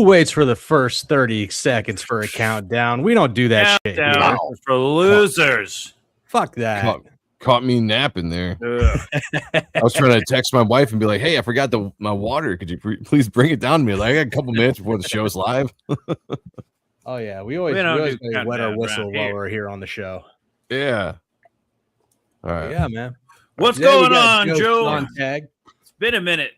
waits for the first 30 seconds for a countdown? We don't do that shit here. Countdown for losers. Fuck that. Caught me napping there. I was trying to text my wife and be like, "Hey, I forgot my water. Could you please bring it down to me? Like, I got a couple minutes before the show's live." Oh yeah, we always wet our whistle while we're here on the show. Yeah. All right. Yeah, man. What's going on, Joe? Sonntag. It's been a minute.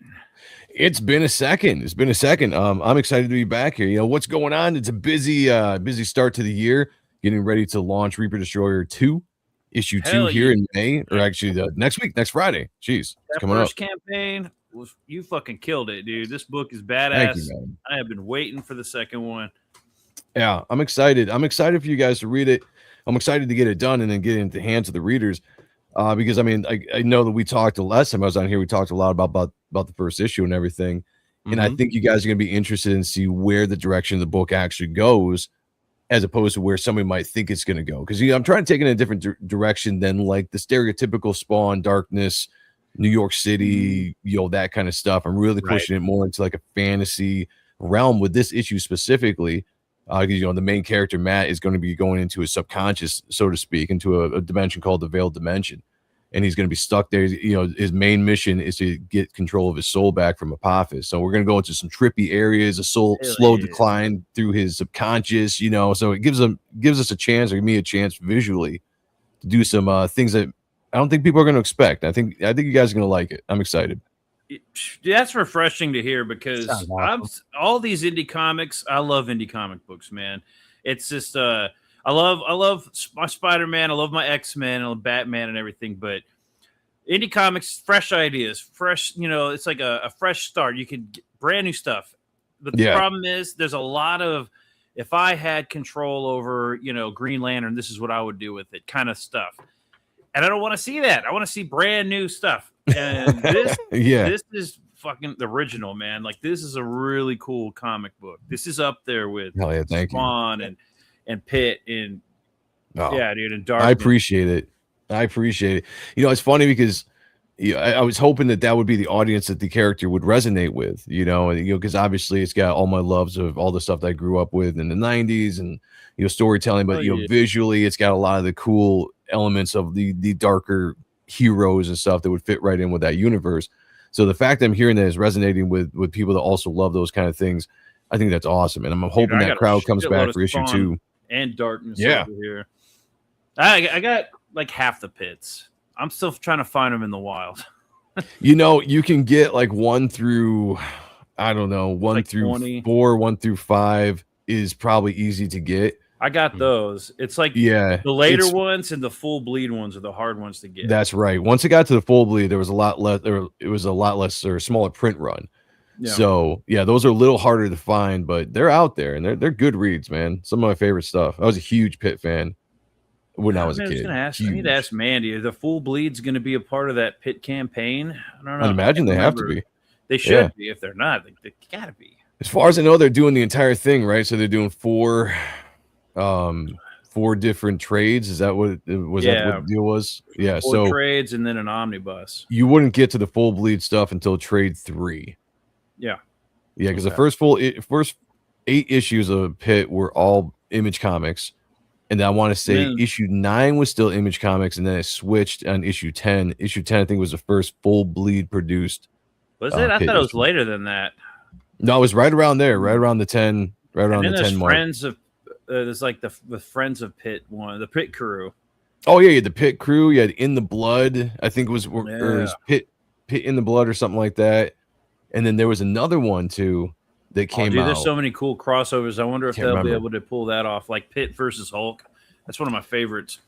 It's been a second. I'm excited to be back here. You know what's going on? It's a busy start to the year. Getting ready to launch Reaper Destroyer 2. Issue 2 here in May, or actually next week, next Friday. Jeez, that coming first up. campaign you fucking killed it, dude. This book is badass. Thank you, man. I have been waiting for the second one. Yeah, I'm excited. I'm excited for you guys to read it. I'm excited to get it done and then get it into the hands of the readers. Because I mean, I know that we talked the last time I was on here. We talked a lot about the first issue and everything, and I think you guys are gonna be interested in see where the direction the book actually goes, as opposed to where somebody might think it's going to go. Because I'm trying to take it in a different direction than like the stereotypical Spawn, Darkness, New York City, that kind of stuff. I'm really pushing it more into like a fantasy realm with this issue specifically. Because the main character Matt is going to be going into his subconscious, so to speak, into a dimension called the Veiled Dimension, and he's going to be stuck there. His main mission is to get control of his soul back from Apophis. So we're going to go into some trippy areas, a slow decline through his subconscious. So it gives us a chance, or me a chance visually, to do some things that I don't think people are going to expect. I think you guys are going to like it. I'm excited. That's refreshing to hear because all these indie comics. I love indie comic books, man. It's just I love my Spider-Man. I love my X-Men. I love Batman and everything. But indie comics, fresh ideas, fresh. It's like a fresh start. You can get brand new stuff. But the problem is, there's a lot of, if I had control over, Green Lantern, this is what I would do with it, kind of stuff. And I don't want to see that. I want to see brand new stuff. And this is fucking the original, man. Like, this is a really cool comic book. This is up there with Spawn and Pitt and dude, and Dark. I appreciate it. It's funny because I was hoping that would be the audience that the character would resonate with, because obviously it's got all my loves of all the stuff that I grew up with in the 90s and storytelling, but visually it's got a lot of the cool elements of the darker heroes and stuff that would fit right in with that universe. So the fact that I'm hearing that is resonating with people that also love those kind of things, I think that's awesome. And I'm hoping that crowd comes back for issue 2. And Darkness over here. I got like half the pits. I'm still trying to find them in the wild. You can get like 1 through, I don't know, 1 like through 20. 4, 1 through 5 is probably easy to get. I got those. It's like the later ones and the full bleed ones are the hard ones to get. That's right. Once it got to the full bleed, there was a lot less. It was a lot less or smaller print run. Yeah. So those are a little harder to find, but they're out there and they're good reads, man. Some of my favorite stuff. I was a huge Pitt fan when I was a kid. I need to ask Mandy. Is the full bleed's going to be a part of that Pitt campaign? I don't know. I'd imagine they have to be. They should be. If they're not, they gotta be. As far as I know, they're doing the entire thing, right? So they're doing 4 different trades. Is that what it was? That what the deal was? Yeah. 4 trades and then an omnibus. You wouldn't get to the full bleed stuff until trade 3. Yeah. Yeah, because the first 8 issues of Pitt were all Image Comics, and I want to say issue 9 was still Image Comics, and then it switched on issue 10. Issue 10, I think, was the first full bleed produced. Was it? I thought it was later than that. No, it was right around there, right around the 10, right around the 10 mark. There's like the Friends of Pitt one, the Pitt crew. Oh yeah, the Pitt crew. You had In the Blood. I think it was, or it was Pitt in the Blood or something like that. And then there was another one too that came out. There's so many cool crossovers. I wonder if they'll be able to pull that off, like Pitt versus Hulk. That's one of my favorites.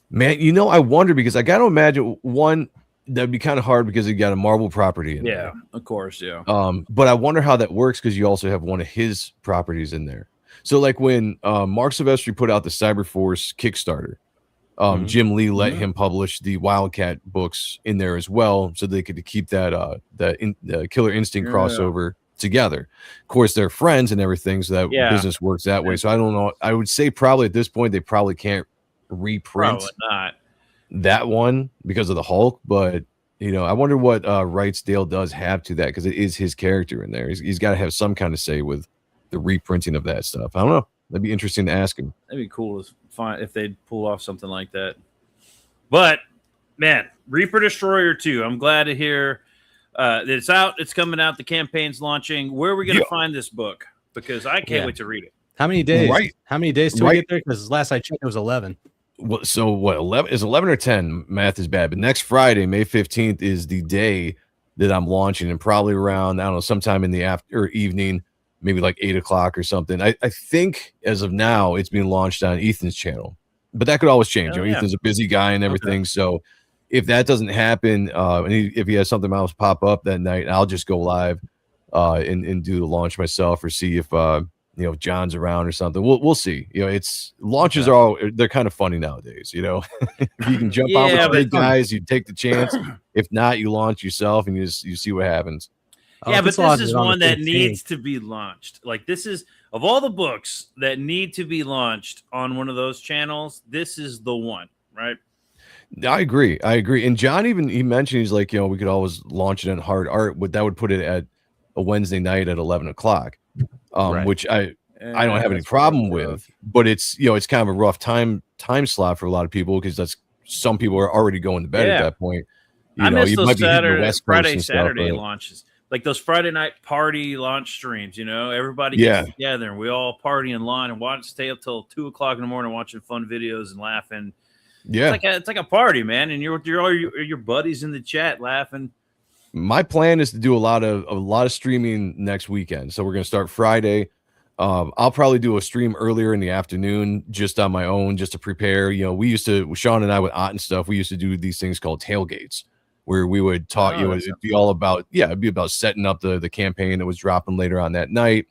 Man, I wonder, because I got to imagine one that'd be kind of hard because you got a Marvel property in there. Yeah, of course, yeah. But I wonder how that works because you also have one of his properties in there. So like when Mark Silvestri put out the Cyberforce Kickstarter, Jim Lee let him publish the Wildcat books in there as well, so they could keep that the Killer Instinct crossover together. Of course, they're friends and everything, so that business works that way. So I don't know. I would say probably at this point they probably can't reprint that one because of the Hulk, but I wonder what rights Dale does have to that, because it is his character in there. He's got to have some kind of say with reprinting of that stuff. I don't know. That'd be interesting to ask him. That'd be cool to find if they'd pull off something like that. But man, Reaper Destroyer 2. I'm glad to hear that it's out. It's coming out. The campaign's launching. Where are we going to find this book? Because I can't wait to read it. How many days? Right. How many days till we get there? Because last I checked, it was 11. So what? 11 is 11 or 10? Math is bad. But next Friday, May 15th, is the day that I'm launching, and probably around, I don't know, sometime in the after evening, maybe like 8 o'clock or something. I think as of now, it's being launched on Ethan's channel, but that could always change. Ethan's a busy guy and everything. Okay. So if that doesn't happen, and if he has something else pop up that night, I'll just go live and do the launch myself, or see if if John's around or something. We'll see. It's launches they're kind of funny nowadays. If you can jump on with big guys, you take the chance. If not, you launch yourself and you see what happens. Yeah, but this is one that needs to be launched. Like, this is, of all the books that need to be launched on one of those channels, this is the one, right? I agree. And John he mentioned, he's like, we could always launch it in hard art, but that would put it at a Wednesday night at 11 o'clock, which I don't have any problem with, but it's, it's kind of a rough time slot for a lot of people, because some people are already going to bed at that point. I miss those Friday, Saturday launches. Like those Friday night party launch streams, everybody gets together and we all party in line and stay up till 2 o'clock in the morning watching fun videos and laughing. Yeah, it's like a party, man, and you're all your buddies in the chat laughing. My plan is to do a lot of streaming next weekend. So we're gonna start Friday. I'll probably do a stream earlier in the afternoon, just on my own, just to prepare. We used to, Sean and I with Ott and stuff, we used to do these things called tailgates, where we would talk, it'd be all about, it'd be about setting up the campaign that was dropping later on that night,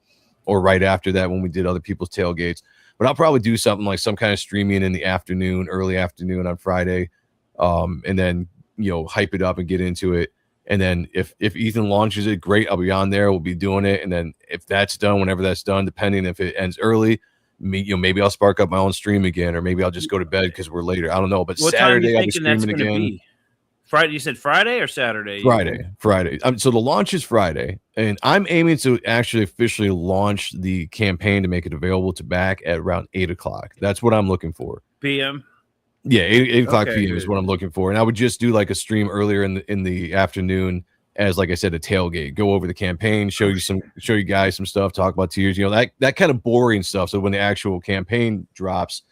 or right after that when we did other people's tailgates. But I'll probably do something like some kind of streaming in the afternoon, early afternoon on Friday, and then, hype it up and get into it. And then if Ethan launches it, great, I'll be on there. We'll be doing it. And then if that's done, whenever that's done, depending if it ends early, maybe I'll spark up my own stream again, or maybe I'll just go to bed because we're later. I don't know. But what Saturday I'll be streaming again. Friday, you said Friday or Saturday? Friday. So the launch is Friday, and I'm aiming to actually officially launch the campaign to make it available to back at around 8 o'clock. That's what I'm looking for. PM. Yeah, 8 o'clock PM is what I'm looking for, and I would just do like a stream earlier in the afternoon as, like I said, a tailgate. Go over the campaign, show you guys some stuff, talk about tiers, that kind of boring stuff. So when the actual campaign drops,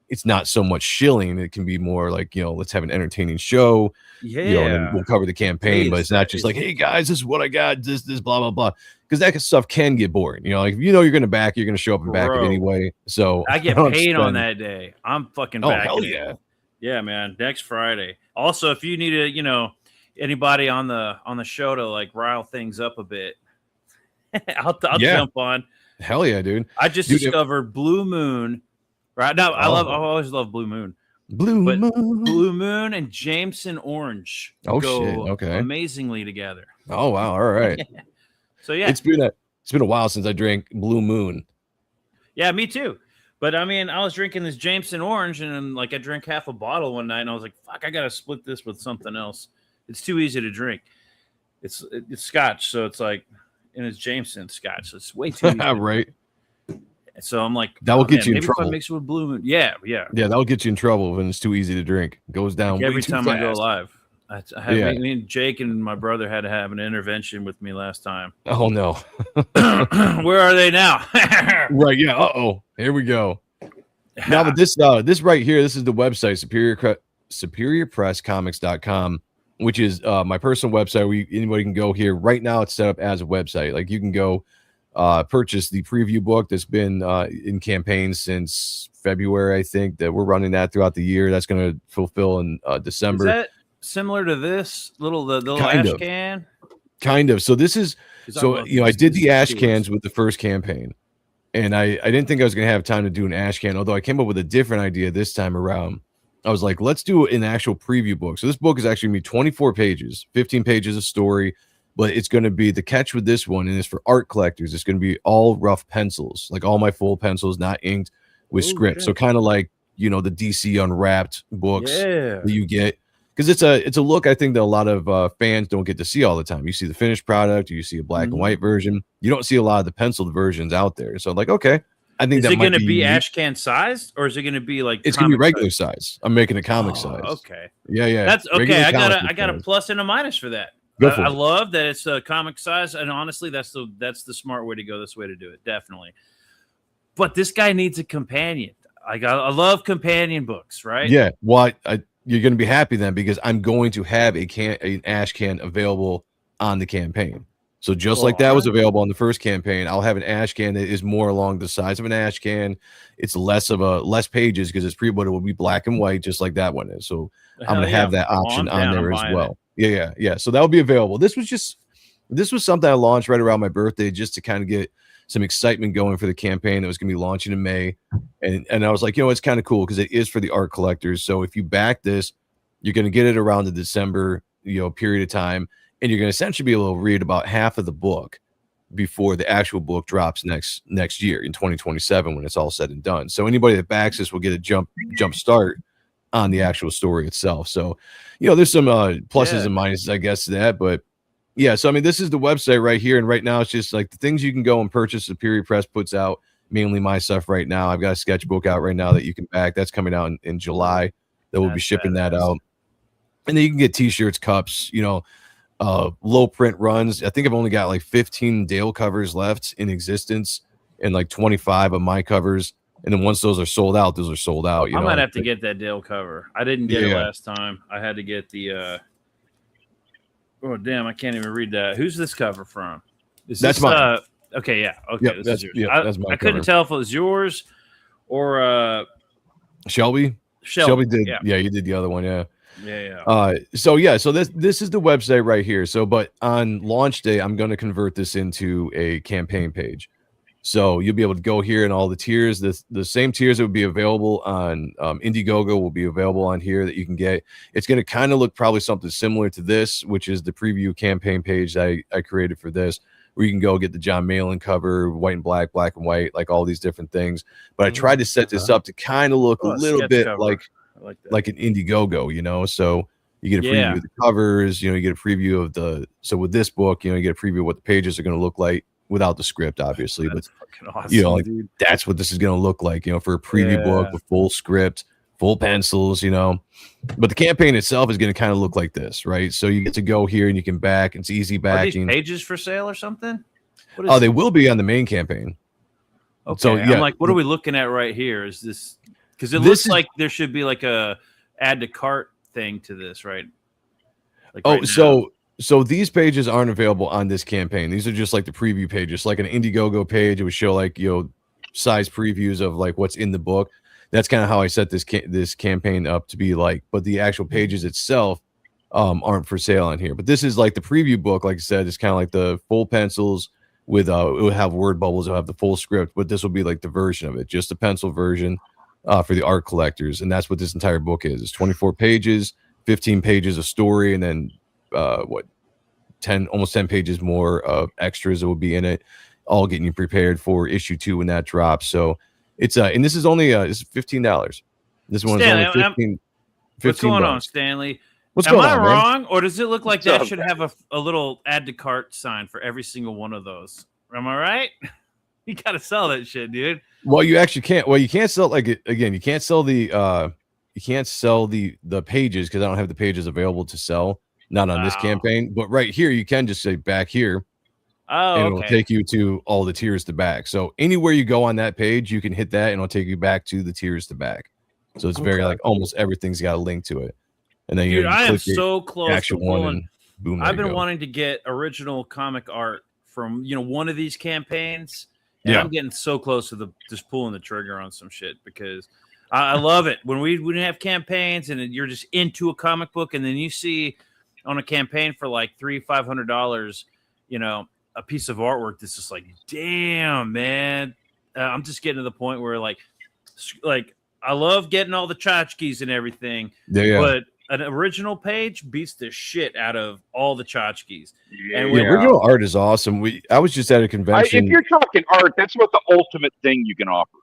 it's not so much shilling. It can be more like, let's have an entertaining show. Yeah. And then we'll cover the campaign, but it's not just like, hey guys, this is what I got, this, blah, blah, blah. Because that stuff can get boring. Like, if you're going to back, you're going to show up and back it anyway. So I get paid on that day. I'm fucking back. Hell yeah. Yeah, man. Next Friday. Also, if you need to, anybody on the show to like rile things up a bit, I'll jump on. Hell yeah, dude. I just discovered Blue Moon. Right now, I always love Blue Moon. Blue Moon and Jameson Orange go amazingly together. Oh wow! All right. So yeah, it's been a while since I drank Blue Moon. Yeah, me too. But I mean, I was drinking this Jameson Orange, and then, like, I drank half a bottle one night, and I was like, "Fuck, I gotta split this with something else. It's too easy to drink. It's Scotch, so it's like, and it's Jameson Scotch, so it's way too easy." Right. So I'm like, that will get you in trouble. If I mix it with Blue Moon, yeah, that will get you in trouble when it's too easy to drink. It goes down every time fast. I go live. Me and Jake and my brother had to have an intervention with me last time. Oh no. Where are they now? Right, yeah. Here we go. Now, but this right here, this is the website, superiorpresscomics.com, which is my personal website where anybody can go here. Right now it's set up as a website. Like, you can go purchase the preview book that's been in campaign since February, I think, that we're running that throughout the year. That's going to fulfill in December. Is that similar to this the little ash can? Kind of. So this is, I did the ash cans with the first campaign, and I didn't think I was going to have time to do an ash can, although I came up with a different idea this time around. I was like, let's do an actual preview book. So this book is actually going to be 24 pages, 15 pages of story, but it's going to be, the catch with this one, and it's for art collectors, it's going to be all rough pencils, like all my full pencils, not inked, with script. So kind of like, the DC Unwrapped books that you get. because it's a look I think that a lot of fans don't get to see all the time. You see the finished product, or you see a black and white version. You don't see a lot of the penciled versions out there. So like, okay, I think is it going to be ash can sized, or is it going to be like it's going to be regular size? I'm making a comic size. Okay, yeah, that's okay. I got a plus and a minus for that. I love that it's a comic size, and honestly, that's the smart way to go. This way to do it, definitely. But this guy needs a companion. I love companion books, right? Yeah. Well, you're going to be happy then, because I'm going to have an ash can available on the campaign. So just like that was available on the first campaign, I'll have an ash can that is more along the size of an ash can. It's less pages because it's but it will be black and white, just like that one is. So I'm going to have that option on there as well. Yeah. So that will be available. This was something I launched right around my birthday, just to kind of get some excitement going for the campaign that was going to be launching in May. And I was like, it's kind of cool because it is for the art collectors. So if you back this, you're going to get it around the December, period of time. And you're going to essentially be able to read about half of the book before the actual book drops next year in 2027 when it's all said and done. So anybody that backs this will get a jump start on the actual story itself. So, there's some pluses and minuses, I guess, to that. But yeah, so I mean, this is the website right here. And right now it's just like the things you can go and purchase. Superior Press puts out mainly my stuff right now. I've got a sketchbook out right now that you can back. That's coming out in July. That we'll be shipping that out. And then you can get t-shirts, cups, low print runs. I think I've only got like 15 Dale covers left in existence and like 25 of my covers. And then once those are sold out, those are sold out. I might have to get that Dale cover. I didn't get it last time. I had to get the oh damn, I can't even read that. Who's this cover from? That's mine. Okay, yeah. Okay, yep, this is yours. That's my I couldn't tell if it was yours or Shelby did. Yeah, you did the other one, yeah. So this is the website right here. So, but on launch day, I'm going to convert this into a campaign page. So you'll be able to go here, and all the tiers, the same tiers that would be available on Indiegogo will be available on here that you can get. It's going to kind of look probably something similar to this, which is the preview campaign page that I created for this, where you can go get the John Malin cover, white and black, black and white, like all these different things. But I tried to set this up to kind of look a little bit like an Indiegogo, so you get a preview of the covers, you get a preview of so with this book, you get a preview of what the pages are going to look like without the script, obviously. That's but awesome, that's what this is going to look like, for a preview book with full script, full pencils, but the campaign itself is going to kind of look like this, right? So you get to go here and you can back. It's easy backing. Are these pages for sale or something? They will be on the main campaign. Okay. So I'm like, what are we looking at right here? Is this, because it looks like there should be like a add to cart thing to this, right? Like so these pages aren't available on this campaign. These are just like the preview pages, like an Indiegogo page. It would show like size previews of like what's in the book. That's kind of how I set this campaign up to be like. But the actual pages itself aren't for sale on here. But this is like the preview book. Like I said, it's kind of like the full pencils with it will have word bubbles. It'll have the full script, but this will be like the version of it, just the pencil version. For the art collectors, and that's what this entire book is. It's 24 pages, 15 pages of story, and then almost 10 pages more of extras that will be in it, all getting you prepared for issue 2 when that drops. So it's and this is only it's $15. This one's only 15. What's going on, Stanley? Am I wrong, or does it look like that should have a little add to cart sign for every single one of those? Am I right? You gotta sell that shit, dude. Well, you actually can't. Well, you can't sell you can't sell the pages because I don't have the pages available to sell. Not on this campaign, but right here you can just say back here. And it'll take you to all the tiers to back. So anywhere you go on that page, you can hit that and it'll take you back to the tiers to back. So it's very like almost everything's got a link to it. And then I am so close to one. Boom, I've been wanting to get original comic art from one of these campaigns. And I'm getting so close to just pulling the trigger on some shit because I love it. When we didn't have campaigns and you're just into a comic book and then you see on a campaign for like $300-$500, a piece of artwork that's just like, damn, man. I'm just getting to the point where like I love getting all the tchotchkes and everything, but an original page beats the shit out of all the tchotchkes. And original art is awesome. I was just at a convention. If you're talking art, that's what the ultimate thing you can offer.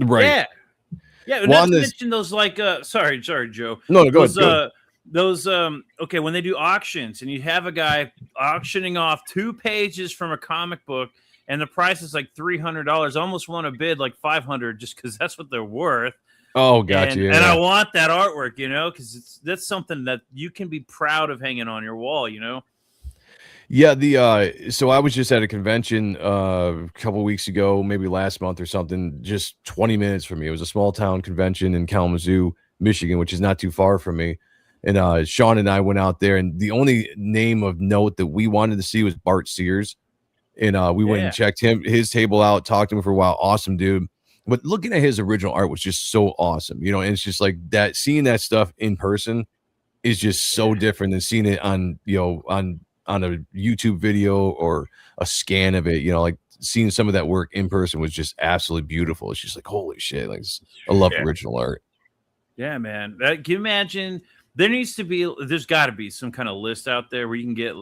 Right. Yeah. Not to mention those like sorry, Joe. No, go ahead. those okay, when they do auctions and you have a guy auctioning off 2 pages from a comic book and the price is like $300, I almost want to bid like $500 just because that's what they're worth. Oh, gotcha. And I want that artwork, because that's something that you can be proud of hanging on your wall, Yeah, so I was just at a convention a couple weeks ago, maybe last month or something, just 20 minutes from me. It was a small town convention in Kalamazoo, Michigan, which is not too far from me. And Sean and I went out there, and the only name of note that we wanted to see was Bart Sears. And we went and checked his table out, talked to him for a while. Awesome dude. But looking at his original art was just so awesome, and it's just like that, seeing that stuff in person is just so different than seeing it on a YouTube video or a scan of it. Like seeing some of that work in person was just absolutely beautiful. It's just like, holy shit. Like, I love original art. Yeah, man. Can you imagine? There's got to be some kind of list out there where you can get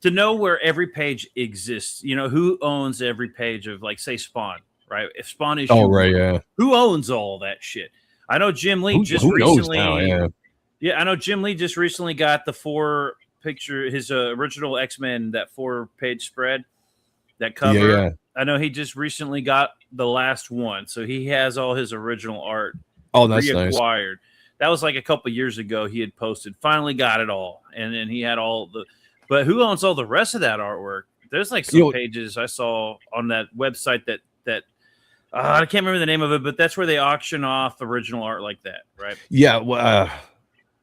to know where every page exists. Who owns every page of, like, say, Spawn, right? If Spawn issue, who owns all that shit? I know Jim Lee recently. I know Jim Lee just recently got the 4-picture, his original X-Men, that 4-page spread, that cover. Yeah. I know he just recently got the last one, so he has all his original art. Oh, that's reacquired. Nice. That was like a couple years ago. He had posted, finally got it all, and then he had all the. But who owns all the rest of that artwork? There's like some pages I saw on that website that I can't remember the name of it, but that's where they auction off original art like that, right? Yeah, well,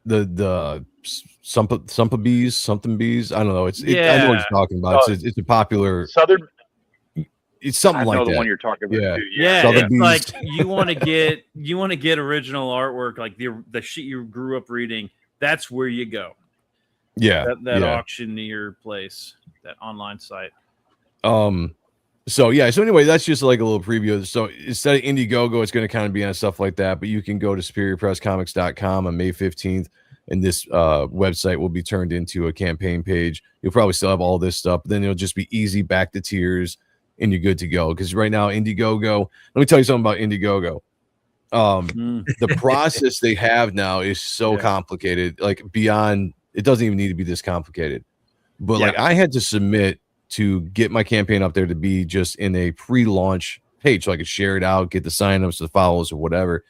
the something bees. I don't know. I know what you're talking about. It's a popular Southern. It's something like that. I know the one you're talking about. Too. Yeah. It's like you want to get original artwork, like the shit you grew up reading. That's where you go. Yeah, that auctioneer place, that online site. So anyway, that's just like a little preview. So instead of Indiegogo, it's going to kind of be on stuff like that. But you can go to superiorpresscomics.com on May 15th, and this website will be turned into a campaign page. You'll probably still have all this stuff, but then it'll just be easy back to tiers, and you're good to go. Because right now, Indiegogo, let me tell you something about Indiegogo. The process they have now is so complicated, like beyond, it doesn't even need to be this complicated. But like, I had to submit to get my campaign up there to be just in a pre-launch page so I could share it out, get the signups, the follows, or whatever.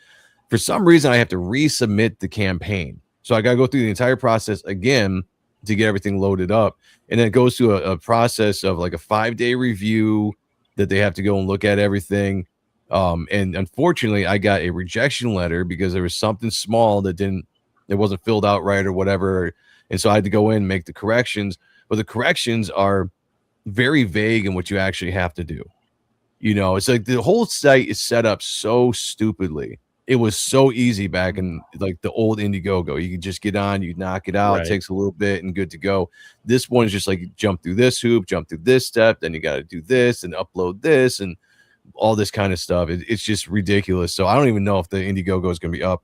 For some reason, I have to resubmit the campaign. So I got to go through the entire process again to get everything loaded up. And then it goes through a process of like a 5-day review that they have to go and look at everything. And unfortunately, I got a rejection letter because there was something small that it wasn't filled out right or whatever. And so I had to go in and make the corrections. But the corrections are very vague in what you actually have to do. It's like the whole site is set up so stupidly. It was so easy back in like the old Indiegogo. You could just get on, you knock it out. Right. It takes a little bit and good to go. This one is just like you jump through this hoop, jump through this step, then you got to do this and upload this and all this kind of stuff. It's just ridiculous. So I don't even know if the Indiegogo is going to be up.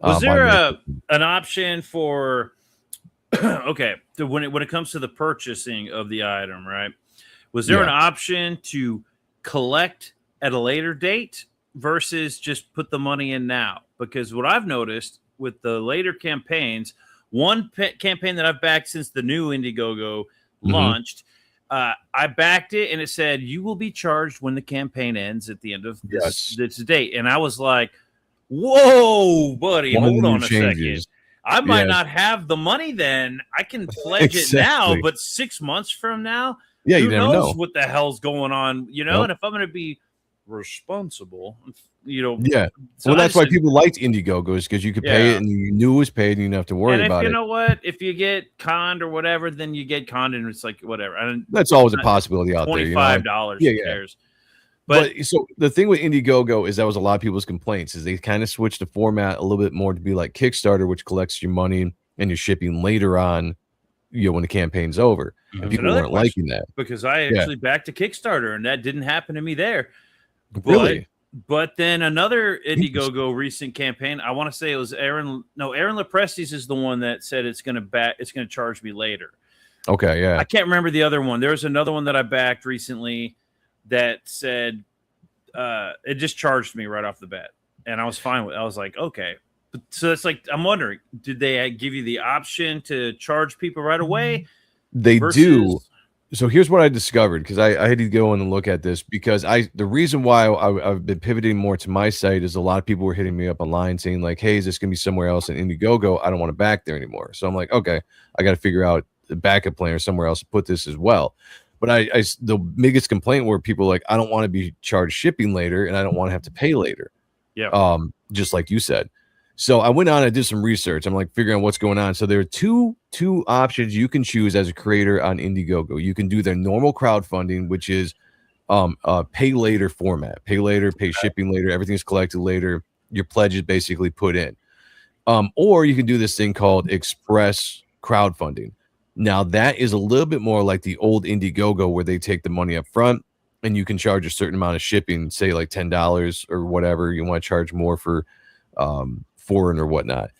Was there an option for okay, so when it comes to the purchasing of the item, right? Was there an option to collect at a later date versus just put the money in now? Because what I've noticed with the later campaigns, one campaign that I've backed since the new Indiegogo launched, I backed it and it said you will be charged when the campaign ends at the end of this date. And I was like, whoa, buddy, hold on a second. I might not have the money then. I can pledge it now, but 6 months from now, who you never knows know what the hell's going on, And if I'm going to be responsible, So that's why people liked Indiegogo, is because you could pay it and you knew it was paid and you didn't have to worry about it. You know what? If you get conned or whatever, then you get conned and it's like whatever. That's always a possibility out there. $25. Yeah. But so the thing with Indiegogo is that was a lot of people's complaints is they kind of switched the format a little bit more to be like Kickstarter, which collects your money and you're shipping later on, when the campaign's over. And people weren't liking that. Because I actually backed a Kickstarter and that didn't happen to me there. Really? But then another Indiegogo recent campaign, I want to say it was Aaron Lepresti's is the one that said it's going to charge me later. Okay, yeah. I can't remember the other one. There was another one that I backed recently that said it just charged me right off the bat, and I was fine with it. I was like, okay, So it's like, I'm wondering, did they give you the option to charge people right away? They do. So here's what I discovered, because I had to go in and look at this, because the reason why I've been pivoting more to my site is a lot of people were hitting me up online saying like, hey, is this gonna be somewhere else in Indiegogo? I don't want to back there anymore. So I'm like, okay, I got to figure out the backup plan or somewhere else to put this as well. But the biggest complaint were people like, I don't want to be charged shipping later, and I don't want to have to pay later. Yeah. Just like you said. So I went on and did some research. I'm like figuring out what's going on. So there are two options you can choose as a creator on Indiegogo. You can do their normal crowdfunding, which is pay later format. Pay later, pay shipping later, everything's collected later. Your pledge is basically put in. Or you can do this thing called express crowdfunding. Now that is a little bit more like the old Indiegogo, where they take the money up front and you can charge a certain amount of shipping, say like $10 or whatever. You want to charge more for foreign or whatnot.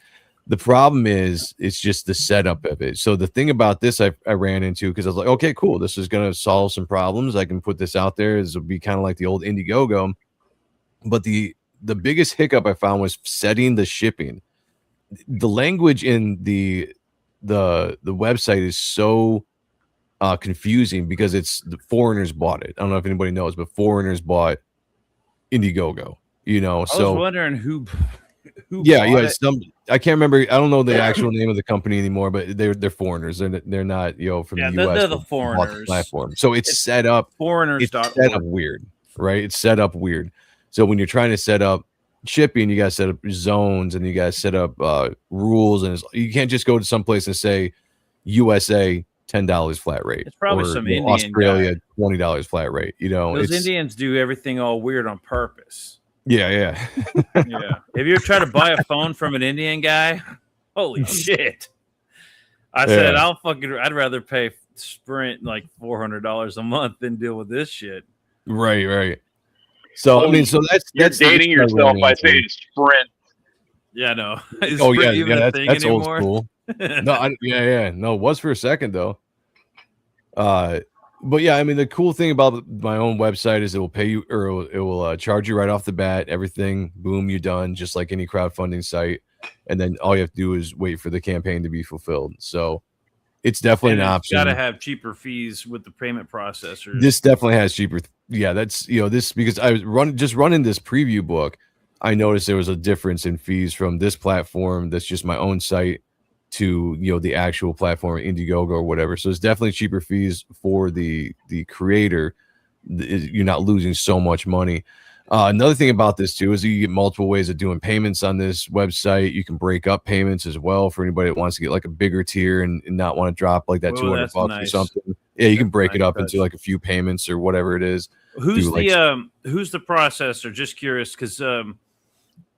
The problem is it's just the setup of it. So the thing about this I ran into, because I was like, okay, cool, this is going to solve some problems. I can put this out there. This will be kind of like the old Indiegogo. But the biggest hiccup I found was setting the shipping. The language in the website is so confusing, because it's the foreigners bought it. I don't know if anybody knows, but foreigners bought Indiegogo. I was wondering who I can't remember. I don't know the actual name of the company anymore, but they're foreigners. They're not from the US. They're the foreigners. Platform. So it's set up foreigners. It's set up weird, right? It's set up weird. So when you're trying to set up shipping, you got to set up zones, and you got to set up rules, and you can't just go to some place and say USA $10 flat rate. It's probably some Indian Australia guy. $20 flat rate. Those Indians do everything all weird on purpose. Yeah. Yeah. Have you ever tried to buy a phone from an Indian guy? Holy shit. I said, I'd rather pay Sprint like $400 a month than deal with this shit. Right. So that's dating yourself by saying Sprint. Yeah, no. That's old school. No, no, it was for a second though. But yeah, I mean, the cool thing about my own website is it will pay you, or it will charge you right off the bat. Everything, boom, you're done, just like any crowdfunding site. And then all you have to do is wait for the campaign to be fulfilled. So it's definitely an option. Got to have cheaper fees with the payment processor. This definitely has cheaper. Yeah, that's this, because I was running this preview book. I noticed there was a difference in fees from this platform that's just my own site to the actual platform, Indiegogo or whatever. So it's definitely cheaper fees for the creator. You're not losing so much money. Another thing about this too is you get multiple ways of doing payments on this website. You can break up payments as well for anybody that wants to get like a bigger tier and not want to drop like that $200 or something. Yeah, you can break it up into like a few payments or whatever it is. Who's the processor? Just curious, because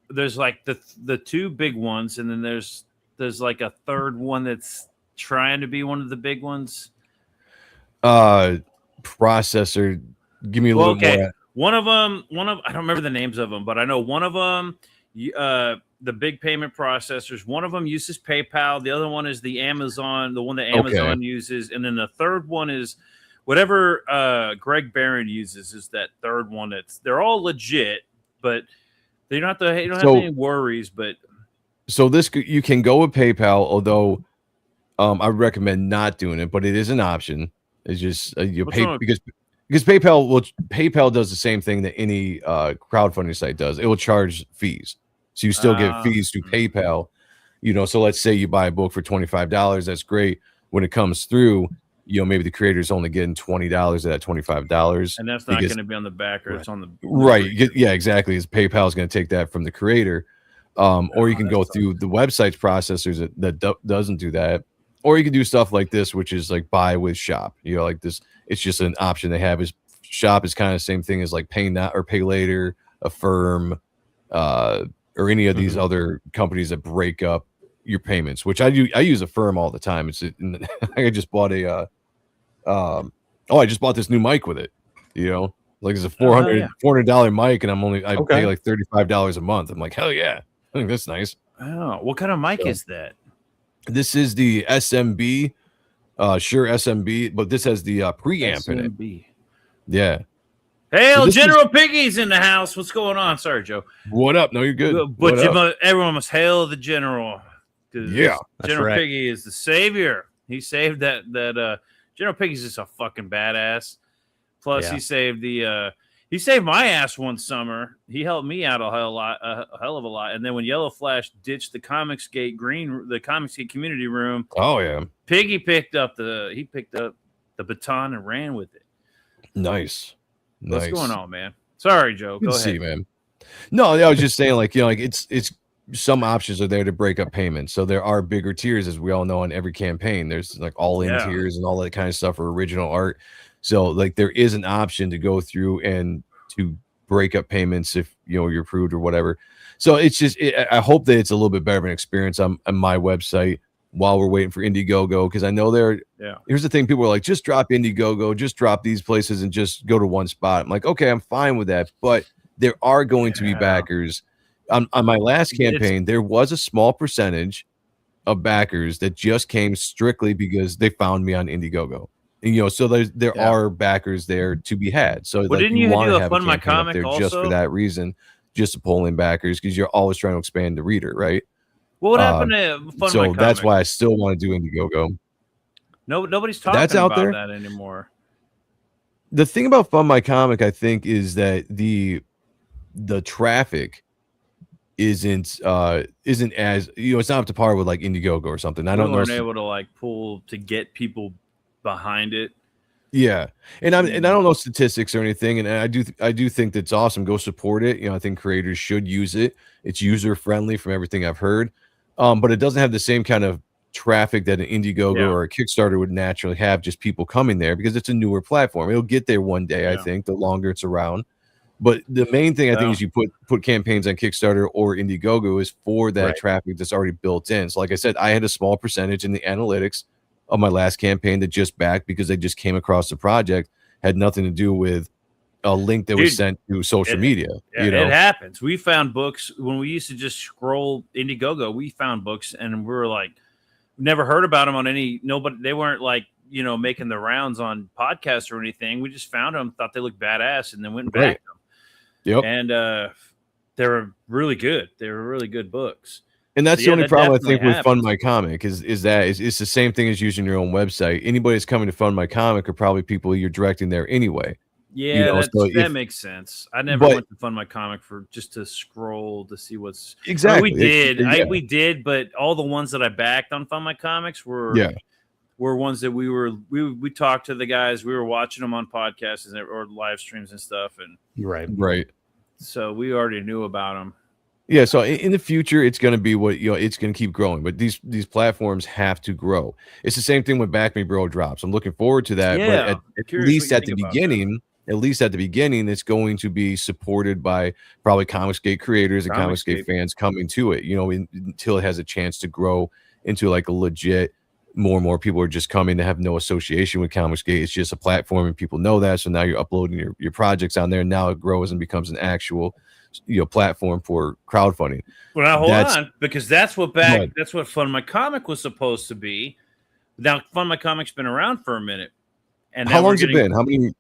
there's like the two big ones, and then there's like a third one that's trying to be one of the big ones. Processor, give me a little more. One of I don't remember the names of them, but I know one of them, the big payment processors. One of them uses PayPal. The other one is the one that Amazon uses, and then the third one is whatever Greg Barron uses. Is that third one? They're all legit, but you don't have any worries. But so you can go with PayPal, although I recommend not doing it, but it is an option. It's just you pay because PayPal does the same thing that any crowdfunding site does. It will charge fees, so you still get fees through PayPal. So let's say you buy a book for $25. That's great. When it comes through, maybe the creator's only getting $20 of that $25, and that's not going to be on the back, or it's on the right. Yeah, exactly. PayPal is going to take that from the creator. Or you can go through the website's processors that doesn't do that, or you can do stuff like this, which is like buy with shop. Like this, it's just an option they have. Is shop is kind of the same thing as like pay now or pay later, Affirm, or any of these other companies that break up your payments. Which I use Affirm all the time. I just bought I just bought this new mic with it. Like it's a $400 mic, and I pay like $35 a month. I'm like, hell yeah. I think that's nice. Oh, what kind of mic is that? This is the SMB, Shure SMB, but this has the preamp in it. Yeah. Hail, General Piggy's in the house. What's going on? Sorry, Joe. What up? No, you're good. But everyone must hail the General. Yeah, General Piggy is the savior. He saved that General Piggy's just a fucking badass. Plus, he saved he saved my ass one summer. He helped me out a hell of a lot. And then when Yellow Flash ditched the Comicsgate community room, Piggy picked up the baton and ran with it. Nice. What's going on, man? Sorry, Joe. Go ahead. See, man. No, I was just saying, like, it's some options are there to break up payments. So there are bigger tiers, as we all know, on every campaign. There's like all-in tiers and all that kind of stuff for original art. So like there is an option to go through and to break up payments if you're approved or whatever. So it's just I hope that it's a little bit better of an experience on my website while we're waiting for Indiegogo, because I know here's the thing, people are like, just drop Indiegogo, just drop these places and just go to one spot. I'm like, okay, I'm fine with that, but there are going to be backers. On my last campaign, there was a small percentage of backers that just came strictly because they found me on Indiegogo. And, so there are backers there to be had. So well, didn't you do a Fund My Comic there also? Just for that reason, just to pull in backers, because you're always trying to expand the reader, right? What happened to Fund My Comic? So that's why I still want to do Indiegogo. Nobody's talking about that anymore. The thing about Fund My Comic, I think, is that the traffic isn't as it's not up to par with like Indiegogo or something. I don't know. Able to like pull to get people behind it. Yeah, and I don't know statistics or anything, and I do think that's awesome. Go support it. I think creators should use it. It's user friendly from everything I've heard, but it doesn't have the same kind of traffic that an Indiegogo or a Kickstarter would naturally have. Just people coming there because it's a newer platform. It'll get there one day. I think the longer it's around. But the main thing I think is you put campaigns on Kickstarter or Indiegogo is for that traffic that's already built in. So like I said, I had a small percentage in the analytics of my last campaign that just backed because they just came across the project, had nothing to do with a link that was sent to social media. It happens. We found books when we used to just scroll Indiegogo. We found books and we were like, never heard about them on nobody. They weren't like, making the rounds on podcasts or anything. We just found them, thought they looked badass, and then went and backed them. Yep. And they were really good. They were really good books. And that's the only problem I think with Fund My Comic is that it's the same thing as using your own website. Anybody that's coming to Fund My Comic are probably people you're directing there anyway. Yeah, that makes sense. I never went to Fund My Comic for just to scroll to see what's exactly. We did, but all the ones that I backed on Fund My Comics were ones that we talked to the guys. We were watching them on podcasts or live streams and stuff, and right. So we already knew about them. Yeah, so in the future, it's going to be it's going to keep growing, but these platforms have to grow. It's the same thing when Back Me Bro drops. I'm looking forward to that, but at least at the beginning, it's going to be supported by probably Comicsgate creators and Comicsgate fans coming to it, until it has a chance to grow into like a legit. More and more people are just coming to have no association with Comicsgate. It's just a platform and people know that. So now you're uploading your projects on there, and now it grows and becomes an actual platform for crowdfunding. Well, now hold on, because that's what Fund My Comic was supposed to be. Now Fund My Comic's been around for a minute. And how long's it been? How many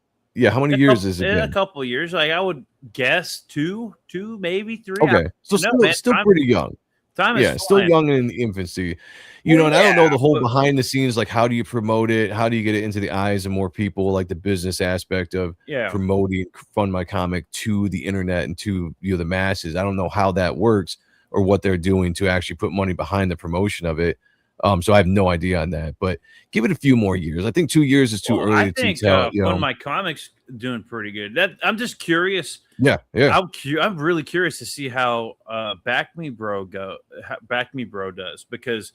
years has it been? A couple of years. Like I would guess two, maybe 3. Okay. So still pretty young. Time is still young in the infancy. And I don't know the whole behind the scenes, like how do you promote it? How do you get it into the eyes of more people, like the business aspect of promoting Fund My Comic to the internet and to the masses. I don't know how that works or what they're doing to actually put money behind the promotion of it. So I have no idea on that, but give it a few more years. I think 2 years is too early to tell. Fund My Comic's doing pretty good. I'm just curious. Yeah. I'm really curious to see how Back Me Bro does because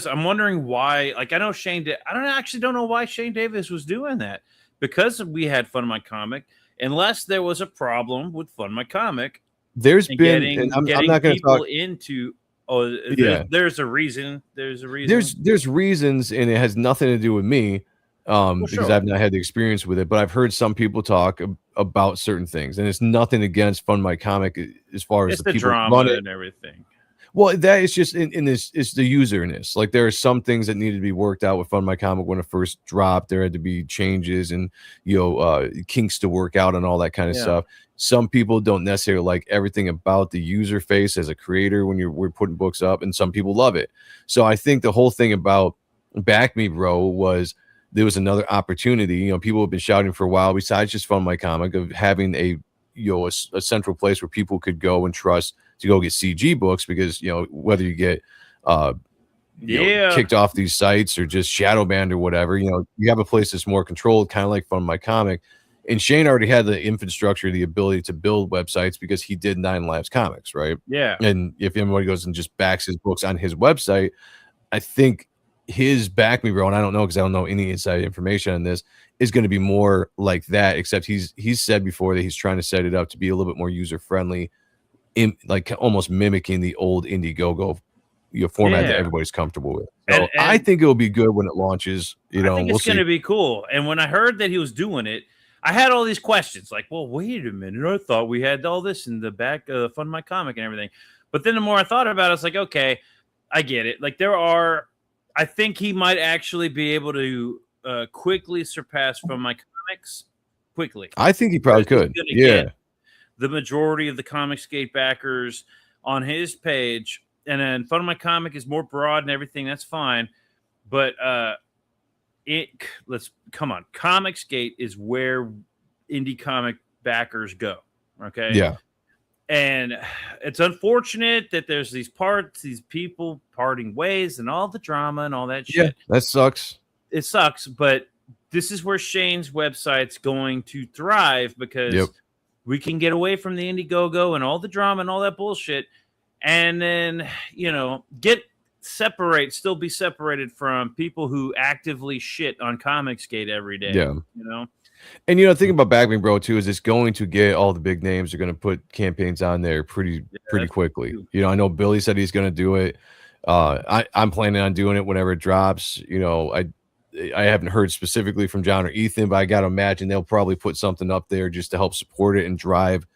I'm wondering why. Like I know I don't know why Shane Davis was doing that, because we had Fund My Comic. Unless there was a problem with Fund My Comic, there's been. I'm not going to talk into. Oh, there's a reason. There's reasons, and it has nothing to do with me, because I've not had the experience with it. But I've heard some people talk about certain things, and it's nothing against Fund My Comic as far as the people drama and everything. Well, that is just in this is the userness. Like there are some things that needed to be worked out with Fund My Comic when it first dropped. There had to be changes and kinks to work out and all that kind of stuff. Some people don't necessarily like everything about the user face as a creator when we're putting books up, and some people love it. So I think the whole thing about Back Me Bro was there was another opportunity. People have been shouting for a while, besides just Fund My Comic, of having a central place where people could go and trust to go get CG books, because whether you get kicked off these sites or just shadow banned or whatever, you have a place that's more controlled, kind of like Fund My Comic. And Shane already had the infrastructure, the ability to build websites, because he did 9 Lives Comics, right? Yeah. And if anybody goes and just backs his books on his website, I think his Back Me Bro, and I don't know because I don't know any inside information on this, is going to be more like that, except he's said before that he's trying to set it up to be a little bit more user friendly, like almost mimicking the old Indiegogo format that everybody's comfortable with. So and I think it'll be good when it launches. I think it's going to be cool. And when I heard that he was doing it, I had all these questions like, well, wait a minute, I thought we had all this in the back of Fund My Comic and everything. But then the more I thought about it, I was like, okay, I get it. Like I think he might actually be able to quickly surpass Fund My Comics quickly. I think he probably could. Yeah. The majority of the Comicsgate backers on his page, and then Fund My Comic is more broad and everything. That's fine. But come on. Comicsgate is where indie comic backers go. Okay. Yeah. And it's unfortunate that there's these people parting ways and all the drama and all that shit. Yeah, that sucks. It sucks, but this is where Shane's website's going to thrive, because we can get away from the Indiegogo and all the drama and all that bullshit, and then, still be separated from people who actively shit on Comicsgate every day. Yeah. And thinking about Back Me Bro too is it's going to get all the big names. They're going to put campaigns on there pretty quickly. I know Billy said he's going to do it. I'm planning on doing it whenever it drops. I haven't heard specifically from John or Ethan, but I got to imagine they'll probably put something up there just to help support it and drive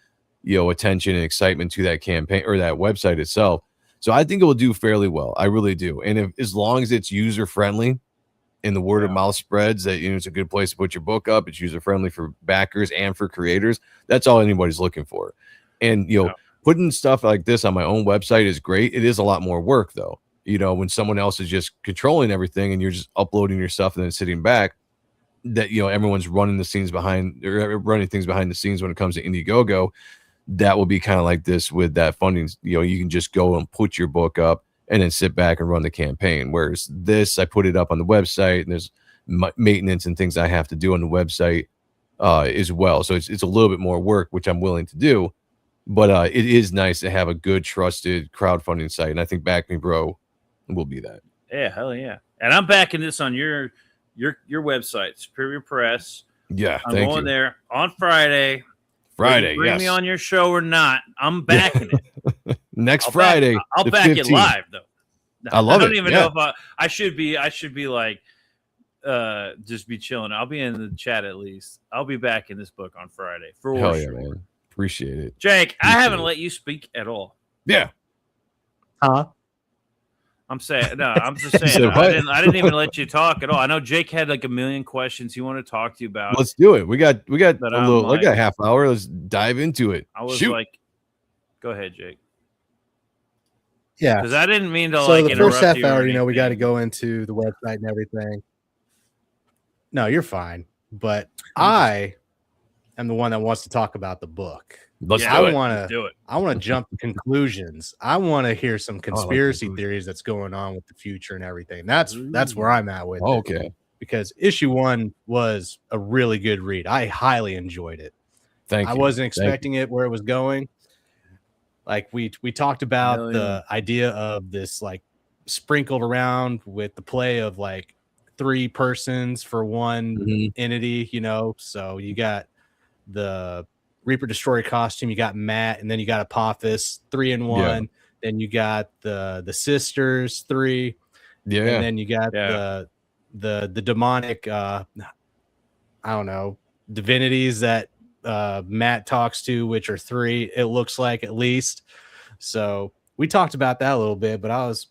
attention and excitement to that campaign or that website itself. So I think it will do fairly well. I really do. And as long as it's user friendly, and the word of mouth spreads that it's a good place to put your book up, it's user friendly for backers and for creators, that's all anybody's looking for. And putting stuff like this on my own website is great. It is a lot more work though, when someone else is just controlling everything and you're just uploading your stuff and then sitting back, that everyone's running things behind the scenes when it comes to Indiegogo. That will be kind of like this with that funding. You can just go and put your book up and then sit back and run the campaign. Whereas this, I put it up on the website, and there's maintenance and things I have to do on the website as well. So it's a little bit more work, which I'm willing to do. But it is nice to have a good, trusted crowdfunding site. And I think Back Me Bro will be that. Yeah, hell yeah. And I'm backing this on your website, Superior Press. Yeah, I'm going there on Friday. Bring me on your show or not, I'm backing it. Next Friday. I'll back 15th. It live though. I love it. I don't even know if I should be like just be chilling. I'll be in the chat at least. I'll be back in this book on Friday for Hell sure. Yeah, man. Appreciate it. Jake, I haven't let you speak at all. Yeah. Huh? I'm just saying. I didn't even let you talk at all. I know Jake had like a million questions he wanted to talk to you about. Let's do it. We got a half hour. Let's dive into it. I was like, go ahead, Jake. Yeah, because I didn't mean to. So the first half hour, we got to go into the website and everything. No, you're fine. But I am the one that wants to talk about the book. I want to jump to conclusions. I want to hear some conspiracy theories that's going on with the future and everything. That's where I'm at with it. Because issue 1 was a really good read. I highly enjoyed it. I wasn't expecting it where it was going. Like we talked about the idea of this like sprinkled around with the play of like 3 persons for one entity, So you got the Reaper Destroyer costume, you got Matt, and then you got Apophis 3 in 1. Yeah. Then you got the sisters 3. Yeah, and then you got the demonic I don't know, divinities that Matt talks to, which are 3, it looks like, at least. So we talked about that a little bit, but I was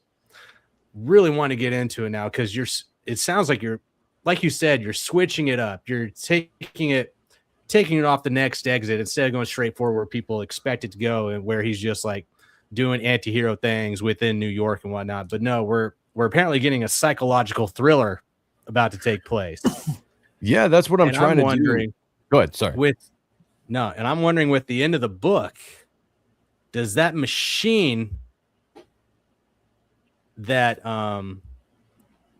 really wanting to get into it now because it sounds like you're, like you said, you're switching it up. You're taking it off the next exit instead of going straight forward where people expect it to go, and where he's just like doing anti-hero things within New York and whatnot. But no, we're apparently getting a psychological thriller about to take place. Yeah, that's what I'm trying to do. Go ahead. Sorry. And I'm wondering with the end of the book, does that machine that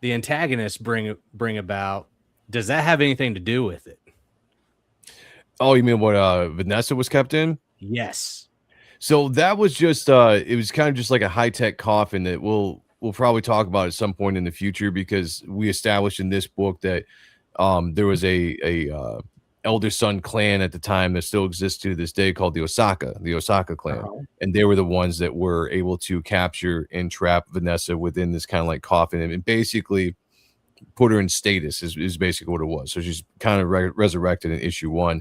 the antagonists bring about, does that have anything to do with it? Oh, you mean what Vanessa was kept in? Yes. So that was just it was kind of just like a high-tech coffin that we'll probably talk about at some point in the future, because we established in this book that there was a elder son clan at the time that still exists to this day called the Osaka clan. And they were the ones that were able to capture and trap Vanessa within this kind of like coffin and basically put her in status is basically what it was. So she's kind of resurrected in issue 1.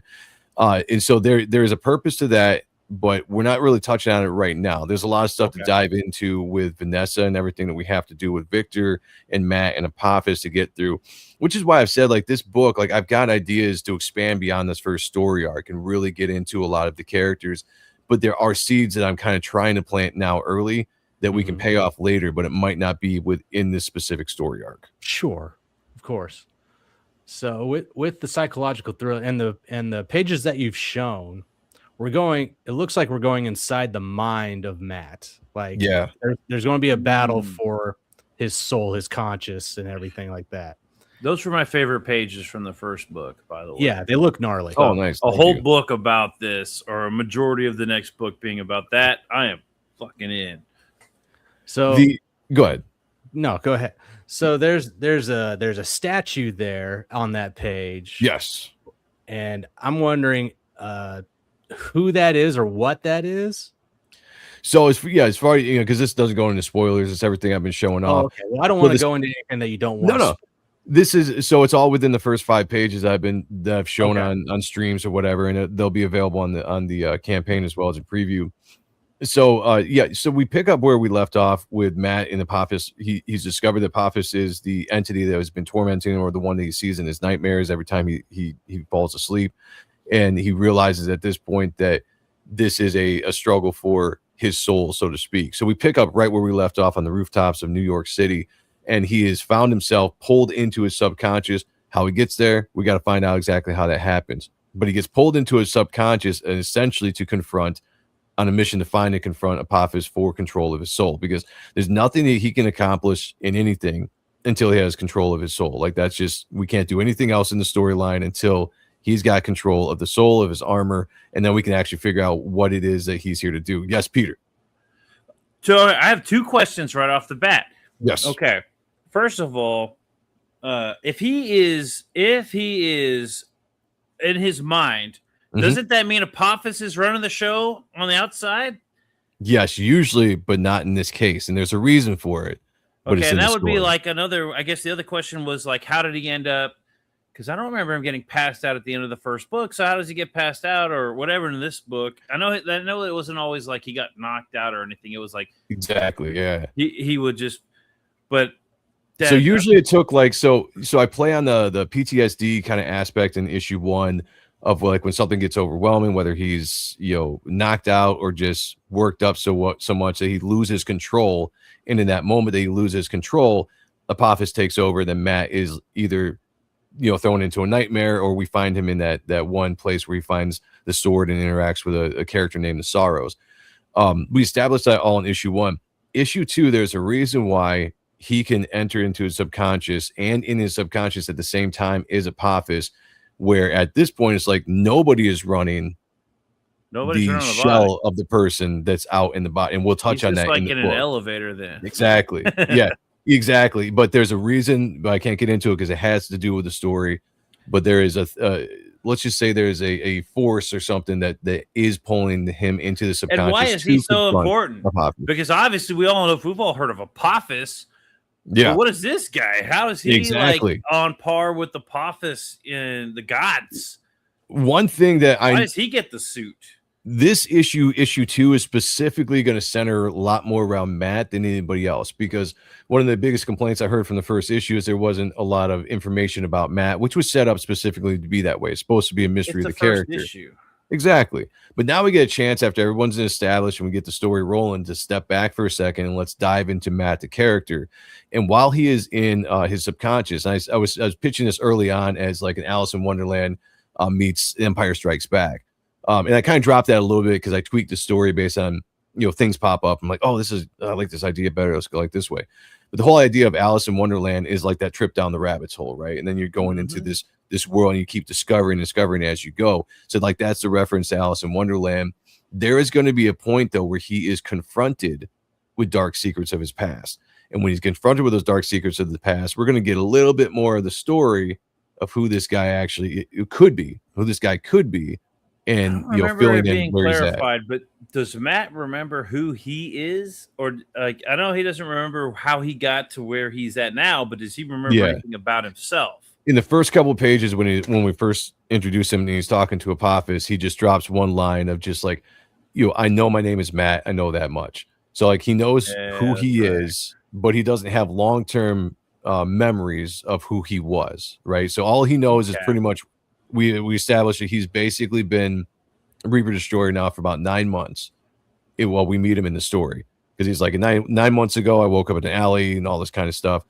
And so there is a purpose to that, but we're not really touching on it right now. There's a lot of stuff to dive into with Vanessa and everything that we have to do with Victor and Matt and Apophis to get through, which is why I've said, like, this book, like, I've got ideas to expand beyond this first story arc and really get into a lot of the characters, but there are seeds that I'm kind of trying to plant now early that we can pay off later, but it might not be within this specific story arc. Sure, of course. So with the psychological thriller and the pages that you've shown, it looks like we're going inside the mind of Matt. Like, there's going to be a battle for his soul, his conscious, and everything like that. Those were my favorite pages from the first book, by the way. Yeah, they look gnarly. Oh, nice. A whole book about this, or a majority of the next book being about that, I am fucking in. So go ahead. No, go ahead. So there's a statue there on that page. Yes. And I'm wondering who that is or what that is. So as far as because this doesn't go into spoilers, it's everything I've been showing off. Okay. Well, I don't want to go into anything that you don't want. No. This is it's all within the first 5 pages that I've shown on streams or whatever, and they'll be available on the campaign as well as a preview. So so we pick up where we left off with Matt in Apophis. He's discovered that Apophis is the entity that has been tormenting him, or the one that he sees in his nightmares every time he falls asleep, and he realizes at this point that this is a struggle for his soul, so to speak. So we pick up right where we left off on the rooftops of New York City, and he has found himself pulled into his subconscious. How he gets there, we got to find out exactly how that happens. But he gets pulled into his subconscious, and essentially on a mission to find and confront Apophis for control of his soul, because there's nothing that he can accomplish in anything until he has control of his soul. Like, that's just, we can't do anything else in the storyline until he's got control of the soul, of his armor, and then we can actually figure out what it is that he's here to do. Yes, Peter. So I have 2 questions right off the bat. Yes. Okay. First of all, if he is in his mind, doesn't that mean Apophis is running the show on the outside? Yes, usually, but not in this case. And there's a reason for it. Okay, and that would be like another, I guess the other question was like, how did he end up? Because I don't remember him getting passed out at the end of the first book. So how does he get passed out or whatever in this book? I know it wasn't always like he got knocked out or anything. It was like, exactly, yeah. He would just, but. So usually it took like, so I play on the PTSD kind of aspect in issue 1 of like when something gets overwhelming, whether he's knocked out or just worked up so much that he loses control, and in that moment that he loses control, Apophis takes over. Then Matt is either thrown into a nightmare, or we find him in that one place where he finds the sword and interacts with a character named the Sorrows. We established that all in issue 1. Issue 2, there's a reason why he can enter into his subconscious, and in his subconscious at the same time is Apophis, where at this point it's like nobody is running the shell of the person that's out in the body, and we'll touch on that. Like in an elevator, then. Exactly. Yeah, exactly. But there's a reason, but I can't get into it because it has to do with the story. But there is let's just say there's a force or something that is pulling him into the subconscious. And why is he so important? Because obviously we've all heard of Apophis. Yeah. But what is this guy? How is he like on par with Apophis in the gods? One thing that why does he get the suit? This issue 2 is specifically going to center a lot more around Matt than anybody else, because one of the biggest complaints I heard from the first issue is there wasn't a lot of information about Matt, which was set up specifically to be that way. It's supposed to be a mystery of the character. Issue. Exactly. But now we get a chance, after everyone's established and we get the story rolling, to step back for a second and let's dive into Matt, the character. And while he is in his subconscious, and I was pitching this early on as like an Alice in Wonderland meets Empire Strikes Back. And I kind of dropped that a little bit because I tweaked the story based on, things pop up. I'm like, oh, I like this idea better. Let's go like this way. But the whole idea of Alice in Wonderland is like that trip down the rabbit's hole, right? And then you're going into this world and you keep discovering as you go. So like that's the reference to Alice in Wonderland. There is going to be a point though where he is confronted with dark secrets of his past. And when he's confronted with those dark secrets of the past, we're going to get a little bit more of the story of who this guy could be, and filling in where he's at. But does Matt remember who he is, or like I know he doesn't remember how he got to where he's at now, but does he remember anything about himself? In the first couple of pages, when we first introduce him and he's talking to Apophis, he just drops one line of just like, I know my name is Matt. I know that much. So like he knows who he is, but he doesn't have long-term memories of who he was, right? So all he knows is pretty much we established that he's basically been a Reaper Destroyer now for about 9 months. While we meet him in the story, because he's like 9 months ago, I woke up in an alley and all this kind of stuff,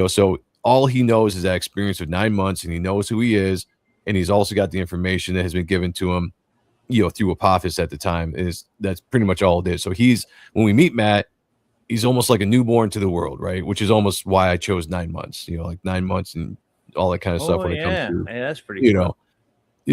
So all he knows is that experience of 9 months, and he knows who he is, and he's also got the information that has been given to him, through Apophis at the time. That's pretty much all it is. So when we meet Matt, he's almost like a newborn to the world, right? Which is almost why I chose 9 months. Like 9 months and all that kind of stuff when it comes to, that's pretty cool.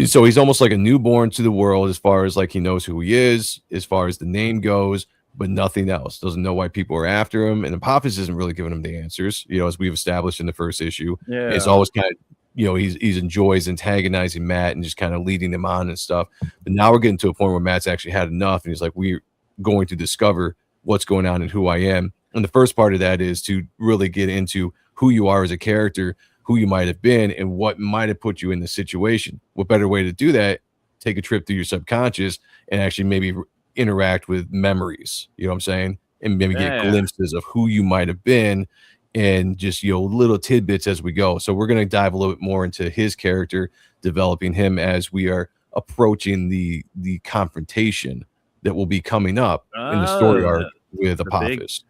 So he's almost like a newborn to the world as far as like he knows who he is, as far as the name goes, but nothing else. Doesn't know why people are after him, and Apophis isn't really giving him the answers. As we've established in the first issue. Yeah, it's always kind of he's enjoys antagonizing Matt and just kind of leading him on and stuff. But now we're getting to a point where Matt's actually had enough, and he's like, we're going to discover what's going on and who I am. And the first part of that is to really get into who you are as a character, who you might have been, and what might have put you in the situation. What better way to do that? Take a trip through your subconscious and actually maybe interact with memories, you know what I'm saying? And maybe get glimpses of who you might have been, and just, little tidbits as we go. So we're going to dive a little bit more into his character, developing him as we are approaching the confrontation that will be coming up in the story arc with Apophis.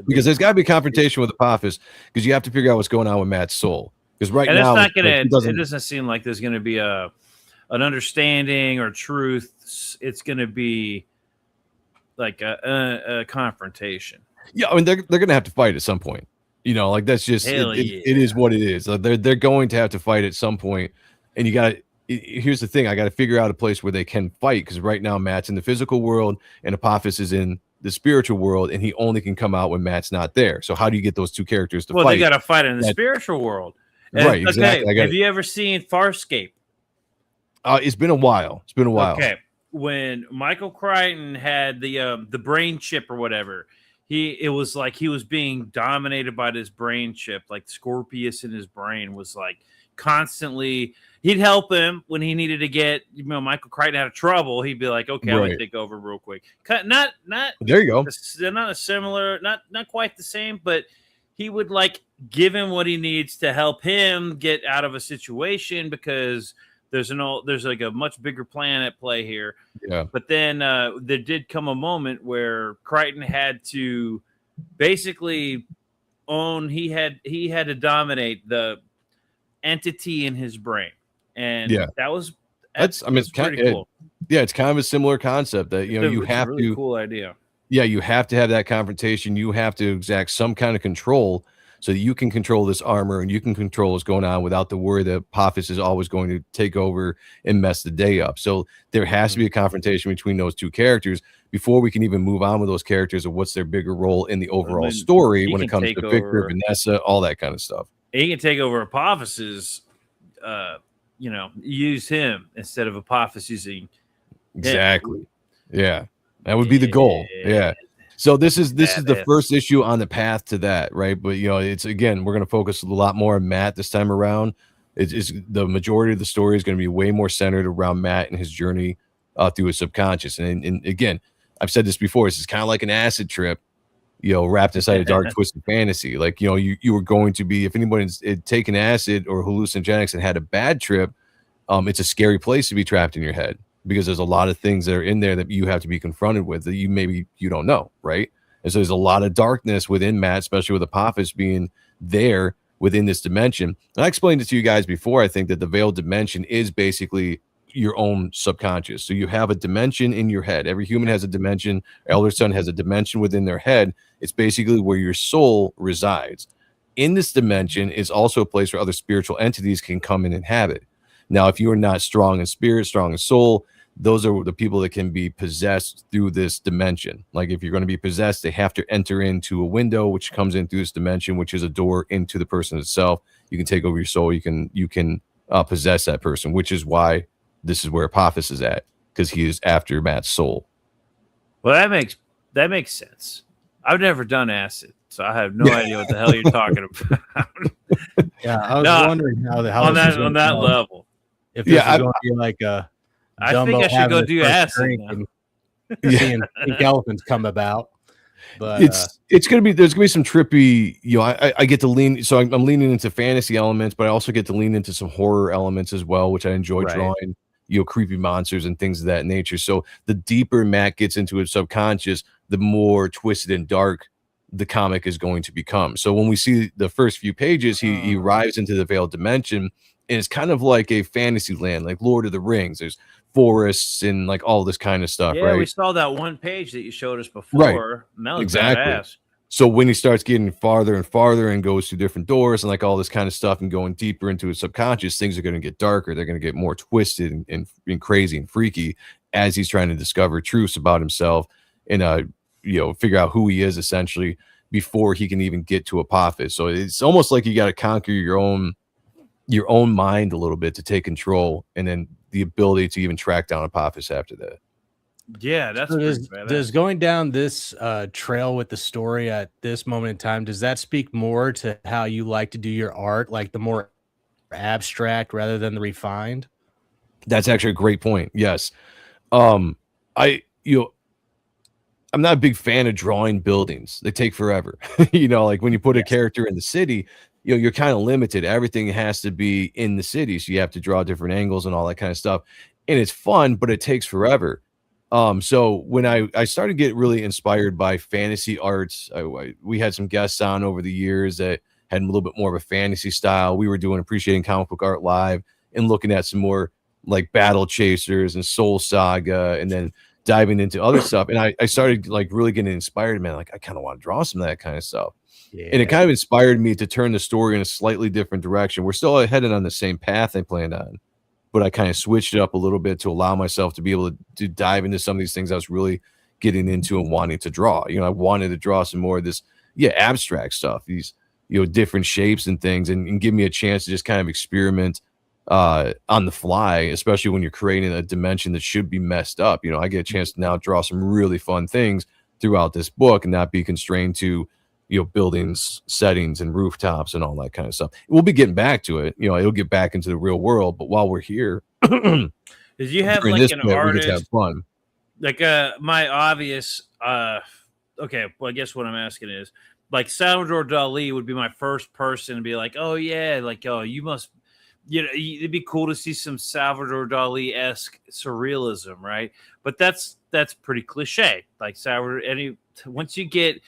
Because there's got to be a confrontation with Apophis, because you have to figure out what's going on with Matt's soul. Because now, it doesn't seem like there's going to be an understanding or truth. It's going to be like a confrontation. Yeah, I mean they're going to have to fight at some point. Like that's just it is what it is. They're going to have to fight at some point, and you got to. Here's the thing: I got to figure out a place where they can fight, because right now Matt's in the physical world and Apophis is in the spiritual world, and he only can come out when Matt's not there. So how do you get those two characters to fight? Well, they got to fight in the spiritual world, right? Exactly. Have you ever seen Farscape? It's been a while. Okay, when Michael Crichton had the brain chip or whatever, it was like he was being dominated by this brain chip. Like Scorpius in his brain was like constantly. He'd help him when he needed to get, Michael Crichton out of trouble. He'd be like, okay, I'm going to take over real quick. Not there you go. They're not a similar, not quite the same, but he would like give him what he needs to help him get out of a situation, because there's like a much bigger plan at play here. Yeah. But then there did come a moment where Crichton had to basically he had to dominate the entity in his brain. And it's kind of cool. It's kind of a similar concept that you have really to cool idea. Yeah, you have to have that confrontation. You have to exact some kind of control so that you can control this armor and you can control what's going on without the worry that Apophis is always going to take over and mess the day up. So there has to be a confrontation between those two characters before we can even move on with those characters of what's their bigger role in the overall story when it comes to Victor, Vanessa, all that kind of stuff. He can take over Apophis's use him instead of Apophis using exactly him. Yeah, that would be the goal. Yeah, so this is the first issue on the path to that, right? But it's, again, we're going to focus a lot more on Matt this time around. It's the majority of the story is going to be way more centered around Matt and his journey through his subconscious. And again, I've said this before, this is kind of like an acid trip, wrapped inside a dark twisted fantasy. Like, you were going to be, if anybody's taken acid or hallucinogenics and had a bad trip, it's a scary place to be trapped in your head, because there's a lot of things that are in there that you have to be confronted with that you don't know, right? And so there's a lot of darkness within Matt, especially with Apophis being there within this dimension. And I explained it to you guys before. I think that the veiled dimension is basically your own subconscious. So you have a dimension in your head. Every human has a dimension. Elder Son has a dimension within their head. It's basically where your soul resides. In this dimension is also a place where other spiritual entities can come and inhabit. Now, if you are not strong in spirit, strong in soul, those are the people that can be possessed through this dimension. Like, if you're going to be possessed, they have to enter into a window which comes in through this dimension, which is a door into the person itself. You can take over your soul. You can possess that person, which is why this is where Apophis is at, because he is after Matt's soul. Well, that makes sense. I've never done acid, so I have no idea what the hell you're talking about. Yeah, I was wondering how on that level. If this is going to be like a I think I should go do acid and seeing pink elephants come about. But it's gonna be, there's gonna be some trippy, I get to lean, so I'm leaning into fantasy elements, but I also get to lean into some horror elements as well, which I enjoy drawing, creepy monsters and things of that nature. So the deeper Matt gets into his subconscious, the more twisted and dark the comic is going to become. So when we see the first few pages, he arrives into the veiled dimension, and it's kind of like a fantasy land, like Lord of the Rings. There's forests and like all this kind of stuff, right? We saw that one page that you showed us before. Right. Exactly. Badass. So when he starts getting farther and farther and goes through different doors and like all this kind of stuff and going deeper into his subconscious, things are going to get darker. They're going to get more twisted and crazy and freaky as he's trying to discover truths about himself and figure out who he is essentially before he can even get to Apophis. So it's almost like you got to conquer your own mind a little bit to take control, and then the ability to even track down Apophis after that. Yeah, that's so does going down this trail with the story at this moment in time, does that speak more to how you like to do your art, like the more abstract rather than the refined? That's actually a great point. Yes. I'm not a big fan of drawing buildings. They take forever. Like when you put a character in the city, you're kind of limited. Everything has to be in the city. So you have to draw different angles and all that kind of stuff. And it's fun, but it takes forever. So when I started getting really inspired by fantasy arts, we had some guests on over the years that had a little bit more of a fantasy style. We were doing Appreciating Comic Book Art Live and looking at some more like Battle Chasers and Soul Saga, and then diving into other stuff. And I started like really getting inspired, man. Like I kind of want to draw some of that kind of stuff. Yeah. And it kind of inspired me to turn the story in a slightly different direction. We're still headed on the same path I planned on, but I kind of switched it up a little bit to allow myself to be able to dive into some of these things I was really getting into and wanting to draw. I wanted to draw some more of this, abstract stuff, these, different shapes and things, and give me a chance to just kind of experiment on the fly, especially when you're creating a dimension that should be messed up. I get a chance to now draw some really fun things throughout this book and not be constrained to buildings, settings, and rooftops and all that kind of stuff. We'll be getting back to it. It'll get back into the real world. But while we're here, did you have like an artist? Have fun. Like my obvious. Okay, well, I guess what I'm asking is like Salvador Dali would be my first person to be like, oh yeah, like you must. It'd be cool to see some Salvador Dali-esque surrealism, right? But that's pretty cliche. Like once you get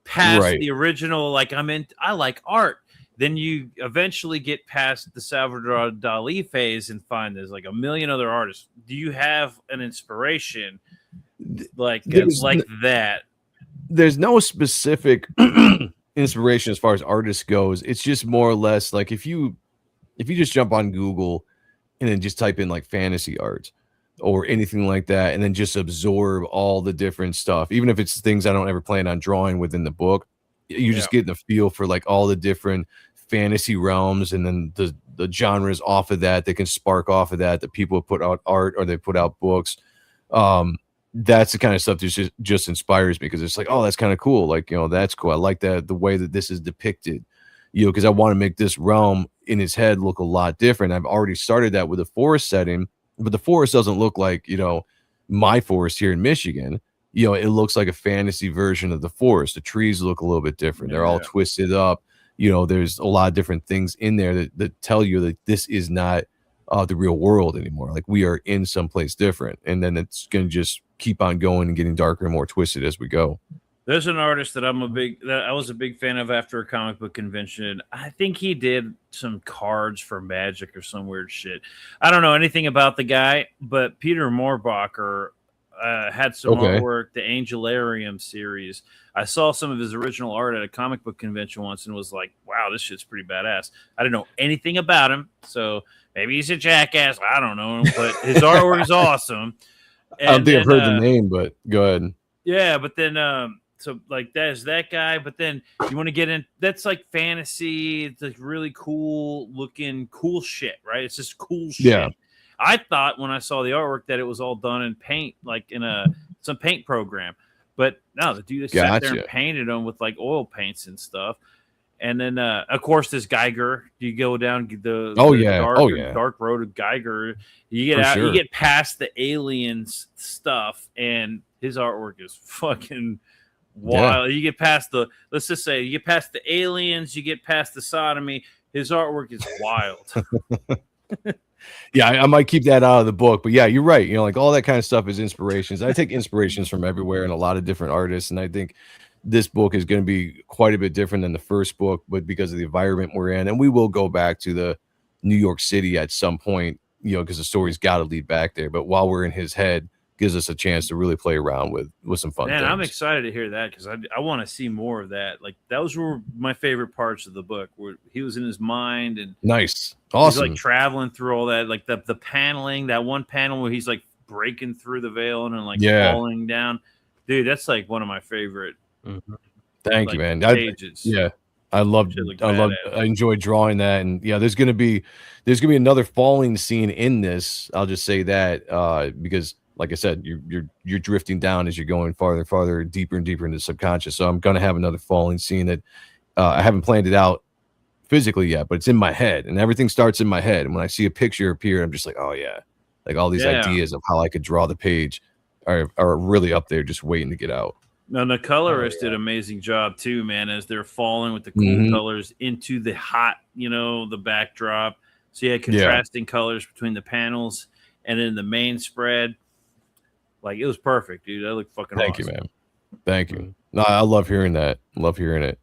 past the original, like I like art, then you eventually get past the Salvador Dali phase and find there's like a million other artists. Do you have an inspiration like that? There's no specific inspiration as far as artists goes. It's just more or less like if you just jump on Google and then just type in like fantasy art or anything like that, and then just absorb all the different stuff, even if it's things I don't ever plan on drawing within the book, you just get the feel for like all the different fantasy realms, and then the genres off of that can spark off of that people put out art or they put out books. That's the kind of stuff that just inspires me, because it's like, oh, that's kind of cool. Like, that's cool. I like that, the way that this is depicted, because I want to make this realm in his head look a lot different. I've already started that with a forest setting, but the forest doesn't look like, my forest here in Michigan, you know, it looks like a fantasy version of the forest. The trees look a little bit different. They're all twisted up. You know, there's a lot of different things in there that tell you that this is not the real world anymore. Like, we are in someplace different. And then it's going to just keep on going and getting darker and more twisted as we go. There's an artist that I was a big fan of after a comic book convention. I think he did some cards for Magic or some weird shit. I don't know anything about the guy, but Peter Moorbacher had some artwork, the Angelarium series. I saw some of his original art at a comic book convention once and was like, wow, this shit's pretty badass. I didn't know anything about him, so maybe he's a jackass. I don't know, but his artwork is awesome. And I don't think I've heard the name, but go ahead. Yeah, but then so like there's that guy, but then you want to get in, that's like fantasy. It's like really cool looking, cool shit, right? It's just cool shit. Yeah. I thought when I saw the artwork that it was all done in paint, like in some paint program. But no, the dude sat there and painted them with like oil paints and stuff. And then of course this Geiger, you go down the dark road of Geiger, you get you get past the aliens stuff, and his artwork is fucking wild. You get past the, let's just say, you get past the aliens, you get past the sodomy. His artwork is wild. Yeah, I might keep that out of the book, but yeah, you're right. You know, like all that kind of stuff is inspirations. I take inspirations from everywhere and a lot of different artists, and I think this book is going to be quite a bit different than the first book, but because of the environment we're in, and we will go back to the New York City at some point, you know, because the story's got to lead back there. But while we're in his head, gives us a chance to really play around with some fun things. I'm excited to hear that because I want to see more of that. Like, those were my favorite parts of the book, where he was in his mind and nice, awesome. He's like traveling through all that, like the paneling, that one panel where he's like breaking through the veil and like falling down. Dude, that's like one of my favorite. Thank you, man. Pages. I enjoyed drawing that, and yeah, there's gonna be another falling scene in this. I'll just say that because, like I said, you're drifting down as you're going farther and farther, deeper and deeper into the subconscious. So I'm gonna have another falling scene that I haven't planned it out physically yet, but it's in my head, and everything starts in my head. And when I see a picture appear, I'm just like, oh yeah, like all these ideas of how I could draw the page are really up there, just waiting to get out. No, the colorist did an amazing job too, man, as they're falling with the cool colors into the hot, the backdrop. So you had contrasting colors between the panels and then the main spread. Like, it was perfect, dude. That looked fucking awesome. Thank you, man. Thank you. No, I love hearing that. Love hearing it.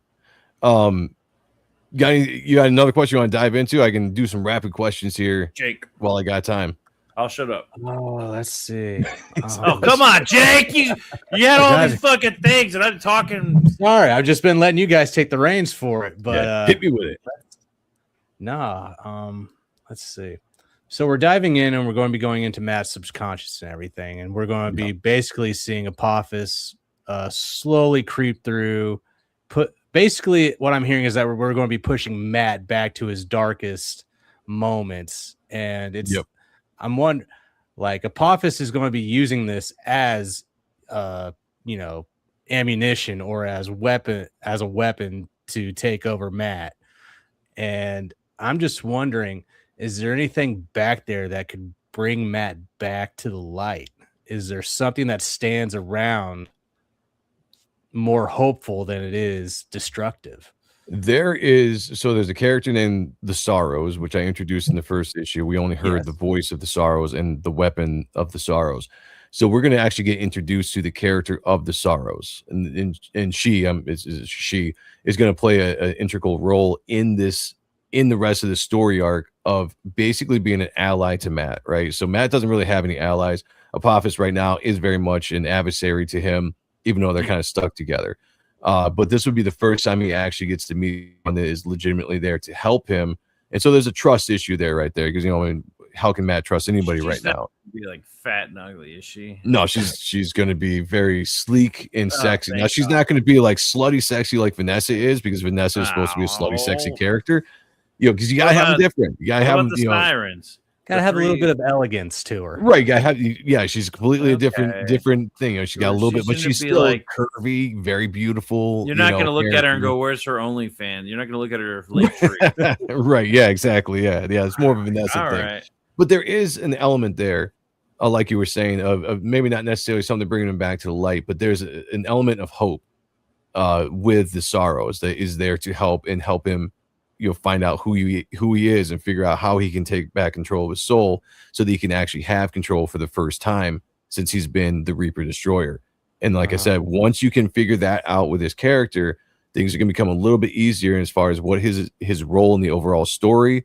You got another question you want to dive into? I can do some rapid questions here, Jake, while I got time. I'll shut up. Oh, let's see. Come on, Jake. You had all these fucking things, and I'm talking. Sorry, I've just been letting you guys take the reins for it. But hit me with it. Let's see. So we're diving in, and we're going to be going into Matt's subconscious and everything, and we're going to be basically seeing Apophis slowly creep through. Basically, what I'm hearing is that we're going to be pushing Matt back to his darkest moments, and it's. I'm wondering, like, Apophis is going to be using this as, ammunition or as a weapon to take over Matt. And I'm just wondering, is there anything back there that could bring Matt back to the light? Is there something that stands around more hopeful than it is destructive? There's a character named the Sorrows, which I introduced in the first issue. We only heard the voice of the Sorrows and the weapon of the Sorrows. So we're going to actually get introduced to the character of the Sorrows, and she is going to play an integral role in the rest of the story arc of basically being an ally to Matt, right? So Matt doesn't really have any allies. Apophis right now is very much an adversary to him, even though they're kind of stuck together. But this would be the first time he actually gets to meet one that is legitimately there to help him. And so there's a trust issue there right there, because, how can Matt trust anybody right now? Be like fat and ugly, is she? No, she's going to be very sleek and sexy. Now, she's not going to be like slutty sexy like Vanessa is, because Vanessa is supposed to be a slutty sexy character. Because you got to have them different. You got to have them, the sirens. Gotta have a little bit of elegance to her, right? You gotta have, she's completely a different thing. She got a little bit, but she's still like curvy, very beautiful. You're not gonna look at her and go, "Where's her OnlyFans?" You're not gonna look at her link tree. Right? Yeah, exactly. Yeah. It's more of a Vanessa thing. Right. But there is an element there like you were saying, of maybe not necessarily something bringing him back to the light, but there's an element of hope with the sorrows that is there to help him, find out who he is and figure out how he can take back control of his soul so that he can actually have control for the first time since he's been the Reaper Destroyer. And like I said, once you can figure that out with his character, things are going to become a little bit easier as far as what his role in the overall story,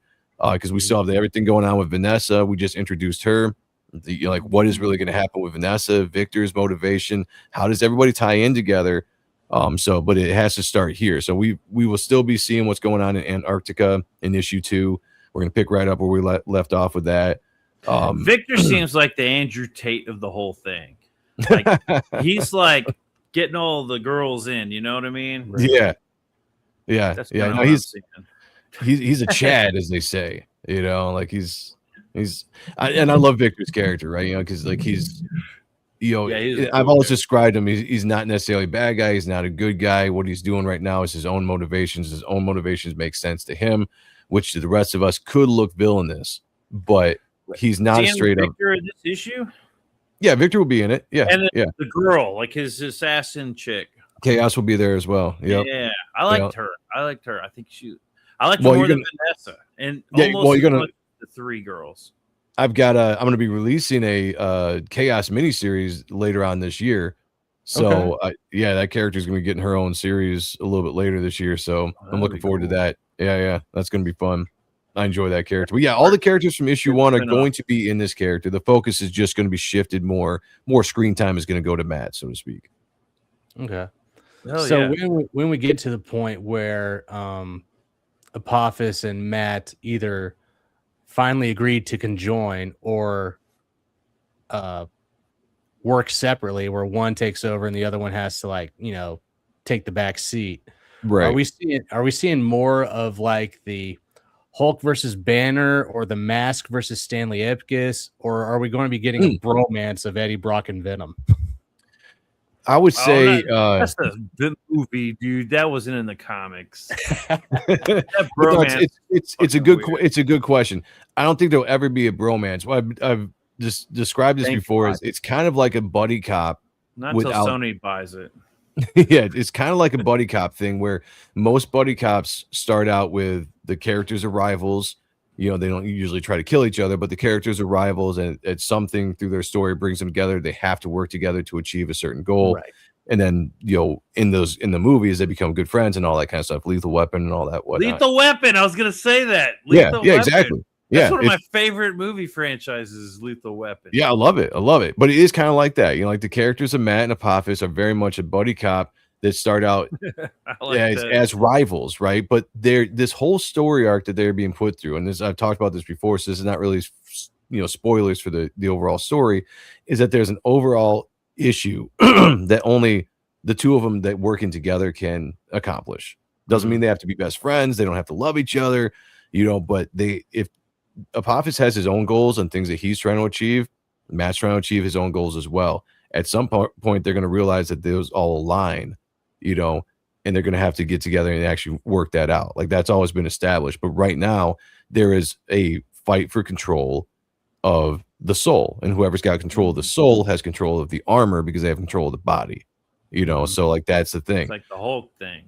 because we still have everything going on with Vanessa. We just introduced her. What is really going to happen with Vanessa, Victor's motivation? How does everybody tie in together? But it has to start here. So we will still be seeing what's going on in Antarctica in issue 2. We're going to pick right up where we left off with that. Victor seems like the Andrew Tate of the whole thing. Like he's like getting all the girls in, you know what I mean? Yeah. That's No, he's a Chad, as they say, like he's and I love Victor's character, right? Because like he's I've always described him. He's not necessarily a bad guy. He's not a good guy. What he's doing right now is his own motivations. His own motivations make sense to him, which to the rest of us could look villainous, but he's not straight up. Victor in this issue? Yeah, Victor will be in it. Yeah, and the girl, like his assassin chick, Chaos will be there as well. Yep. Yeah, I liked her. I think I liked her more than Vanessa, and almost the 3 girls. I'm going to be releasing a Chaos miniseries later on this year. So that character is going to be getting her own series a little bit later this year. So I'm looking forward to that. Yeah. That's going to be fun. I enjoy that character. But yeah, all the characters from issue 1 are going to be in this character. The focus is just going to be shifted more screen time is going to go to Matt, so to speak. Okay. When we get to the point where Apophis and Matt either finally agreed to conjoin or work separately, where one takes over and the other one has to take the back seat. Right. Are we seeing more of like the Hulk versus Banner or the Mask versus Stanley Ipkiss, or are we going to be getting a bromance of Eddie Brock and Venom? I would say that's the movie, dude. That wasn't in the comics. That bromance. It's a good question. I don't think there'll ever be a bromance. Well, I've just described this before. It's kind of like a buddy cop. Not until Sony buys it. Yeah, it's kind of like a buddy cop thing where most buddy cops start out with the characters are rivals. They don't usually try to kill each other, but the characters are rivals, and it's something through their story brings them together. They have to work together to achieve a certain goal. Right. And then, in the movies, they become good friends and all that kind of stuff. Lethal Weapon and all that. Whatnot. Lethal Weapon. I was going to say that. Yeah, exactly. That's one of my favorite movie franchises, Lethal Weapon. Yeah, I love it. But it is kind of like that. Like the characters of Matt and Apophis are very much a buddy cop that start out as rivals, right? But this whole story arc that they're being put through, and I've talked about this before, so this is not really spoilers for the overall story, is that there's an overall issue that only the two of them that working together can accomplish. Doesn't mean they have to be best friends. They don't have to love each other, but if Apophis has his own goals and things that he's trying to achieve, Matt's trying to achieve his own goals as well. At some point, they're going to realize that those all align, and they're going to have to get together and actually work that out. Like that's always been established. But right now, there is a fight for control of the soul, and whoever's got control of the soul has control of the armor because they have control of the body. So like that's the thing. It's like the Hulk thing.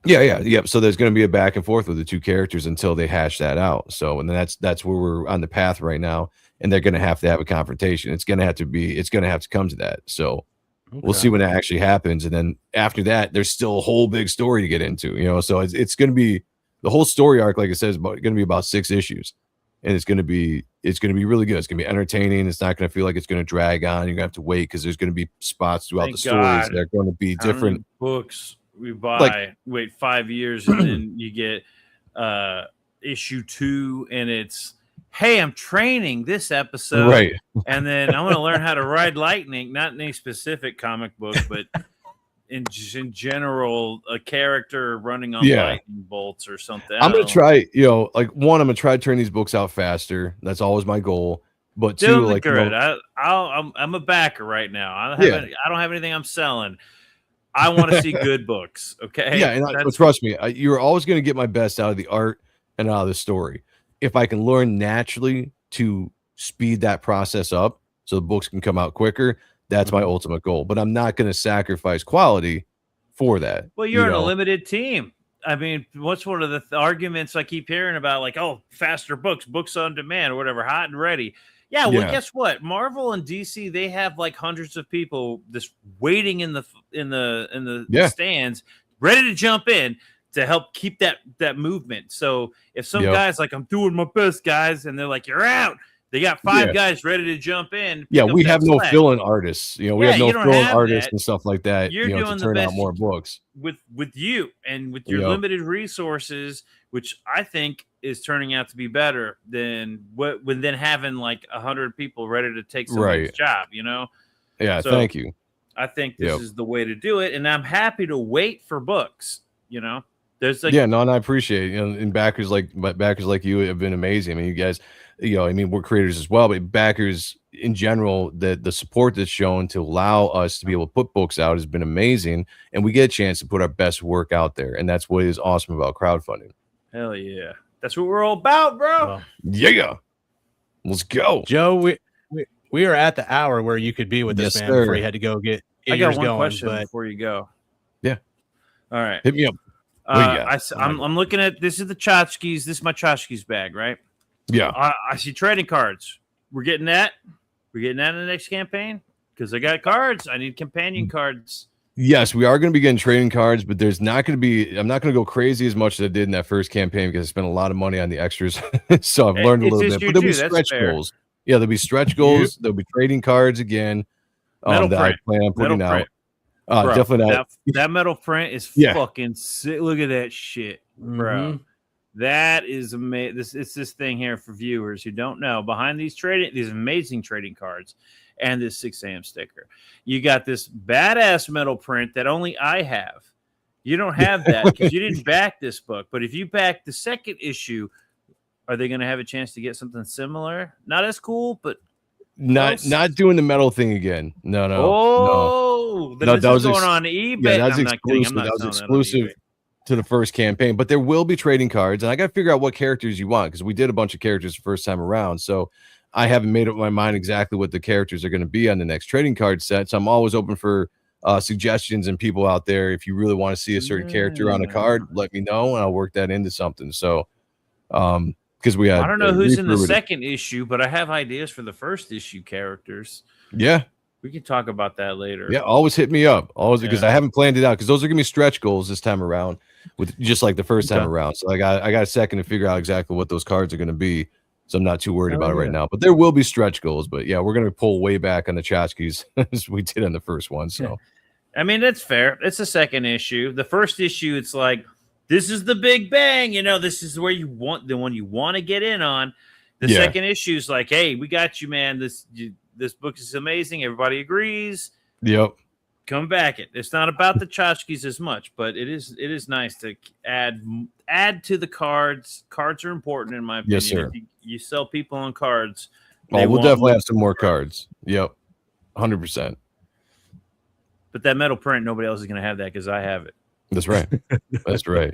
Yeah. So there's going to be a back and forth with the two characters until they hash that out. So, and then that's where we're on the path right now, and they're going to have a confrontation. It's going to have to come to that. So we'll see when that actually happens. And then after that, there's still a whole big story to get into, so it's going to be the whole story arc. Like I said, is going to be about 6 issues, and it's going to be really good. It's going to be entertaining. It's not going to feel like it's going to drag on. You're going to have to wait because there's going to be spots throughout the stories that are going to be different books. We buy, wait 5 years, and then you get issue 2, and it's, hey, I'm training this episode, right? And then I'm going to learn how to ride lightning, not in any specific comic book, but in general, a character running on lightning bolts or something. I'm going to try, I'm going to try to turn these books out faster. That's always my goal. But two, I'm a backer right now. I don't have anything I'm selling. I want to see good books. Okay. Yeah. And trust me, you're always going to get my best out of the art and out of the story. If I can learn naturally to speed that process up, so the books can come out quicker. That's my ultimate goal. But I'm not going to sacrifice quality for that. Well, you're in a limited team. I mean, what's one of the arguments I keep hearing about? Like, oh, faster books on demand or whatever, hot and ready. Yeah, well, guess what? Marvel and DC, they have like hundreds of people just waiting in the stands, ready to jump in to help keep that movement. So if some guys like, I'm doing my best, guys, and they're like, you're out. They got 5 guys ready to jump in. Yeah, we have no fill-in artists. You know, we have no fill-in artists and stuff like that. You're doing to turn out more books with you and with your limited resources, which I think is turning out to be better than having like 100 people ready to take somebody's job. You know? Yeah. So thank you. I think this is the way to do it, and I'm happy to wait for books. You know, there's like and I appreciate it. You know, and backers like you have been amazing. I mean, you guys. You know, I mean, we're creators as well, but backers in general, the support that's shown to allow us to be able to put books out has been amazing, and we get a chance to put our best work out there, and that's what is awesome about crowdfunding. Hell yeah, that's what we're all about, bro. Yeah, let's go, Joe. We are at the hour where you could be with this man before you had to go get. I got one question before you go. Yeah, all right, hit me up. I'm looking at this is the tchotchkes. This is my tchotchkes bag, right? Yeah, I see trading cards. We're getting that. We're getting that in the next campaign because I got cards. I need companion cards. Yes, we are going to be getting trading cards, but there's not going to be. I'm not going to go crazy as much as I did in that first campaign because I spent a lot of money on the extras. So I've learned a little bit. But there'll be stretch goals. Yeah, there'll be stretch goals. There'll be trading cards again. Metal that print. I plan on putting out. Bro, definitely not. That metal print is fucking sick. Look at that shit, bro. That is amazing. It's this thing here for viewers who don't know. Behind these amazing trading cards and this 6 a.m. sticker, you got this badass metal print that only I have. You don't have that because you didn't back this book. But if you back the second issue, are they going to have a chance to get something similar? Not as cool, but not doing the metal thing again. No. That was going on eBay. Yeah, that's exclusive. That was exclusive to the first campaign, but there will be trading cards, and I got to figure out what characters you want because we did a bunch of characters the first time around. So I haven't made up my mind exactly what the characters are going to be on the next trading card set. So I'm always open for suggestions and people out there. If you really want to see a certain character on a card, let me know, and I'll work that into something. So, because we had, I don't know who's in the second issue, but I have ideas for the first issue characters. Yeah. We can talk about that later. Yeah, always hit me up. Always because I haven't planned it out because those are gonna be stretch goals this time around, with just like the first time around. So I got a second to figure out exactly what those cards are gonna be. So I'm not too worried about it right now. But there will be stretch goals. But yeah, we're gonna pull way back on the tchotchkes as we did on the first one. So I mean, that's fair. It's the second issue. The first issue, it's like this is the big bang. You know, this is where you want the one you want to get in on. The second issue is like, hey, we got you, man. This book is amazing. Everybody agrees. Yep. Come back it. It's not about the tchotchkes as much, but it is nice to add to the cards. Cards are important in my opinion. Yes, sir. If you sell people on cards. Oh, we'll definitely have some more cards. Yep. 100%. But that metal print, nobody else is going to have that because I have it. That's right. That's right.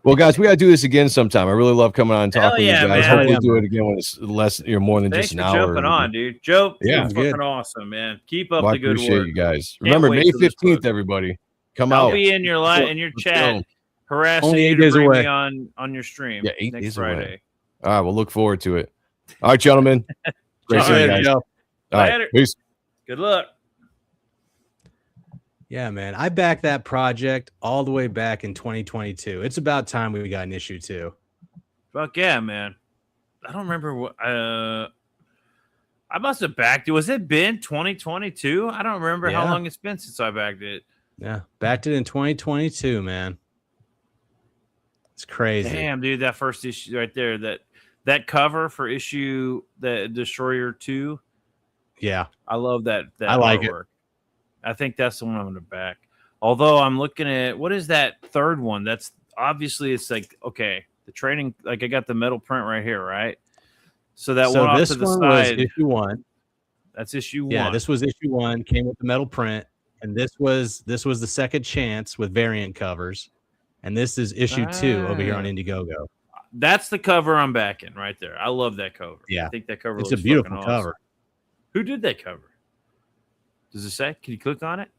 Well, guys, we got to do this again sometime. I really love coming on and talking to you guys. Man. Hopefully, do it again when it's less, more than Thanks just an for hour. Jumping on, dude. Joe, yeah, fucking awesome, man. Keep up the good work. I appreciate you guys. Remember, May 15th, everybody. Come out. I'll be in your in your chat, harassing Only 8 you days to bring away. me on your stream. Yeah, 8 next days Friday. away. All right, we'll look forward to it. All right, gentlemen. Great seeing you guys. All right, peace. Good luck. Yeah, man. I backed that project all the way back in 2022. It's about time we got an issue 2. Fuck yeah, man. I don't remember what I must have backed it. Was it been 2022? I don't remember how long it's been since I backed it. Yeah, backed it in 2022, man. It's crazy. Damn, dude, that first issue right there, that cover for issue the Destroyer 2. Yeah. I love that I like artwork. I think that's the one I'm going to back. Although I'm looking at what is that third one? That's obviously it's like, okay, the trading, like I got the metal print right here, right? So that one off to the side. Was issue 1. That's issue 1. Yeah, this was issue 1, came with the metal print, and this was the second chance with variant covers. And this is issue 2 over here on Indiegogo. That's the cover I'm backing right there. I love that cover. Yeah. I think that cover it's looks a beautiful awesome. cover. Who did that cover? Does it say? Can you click on it?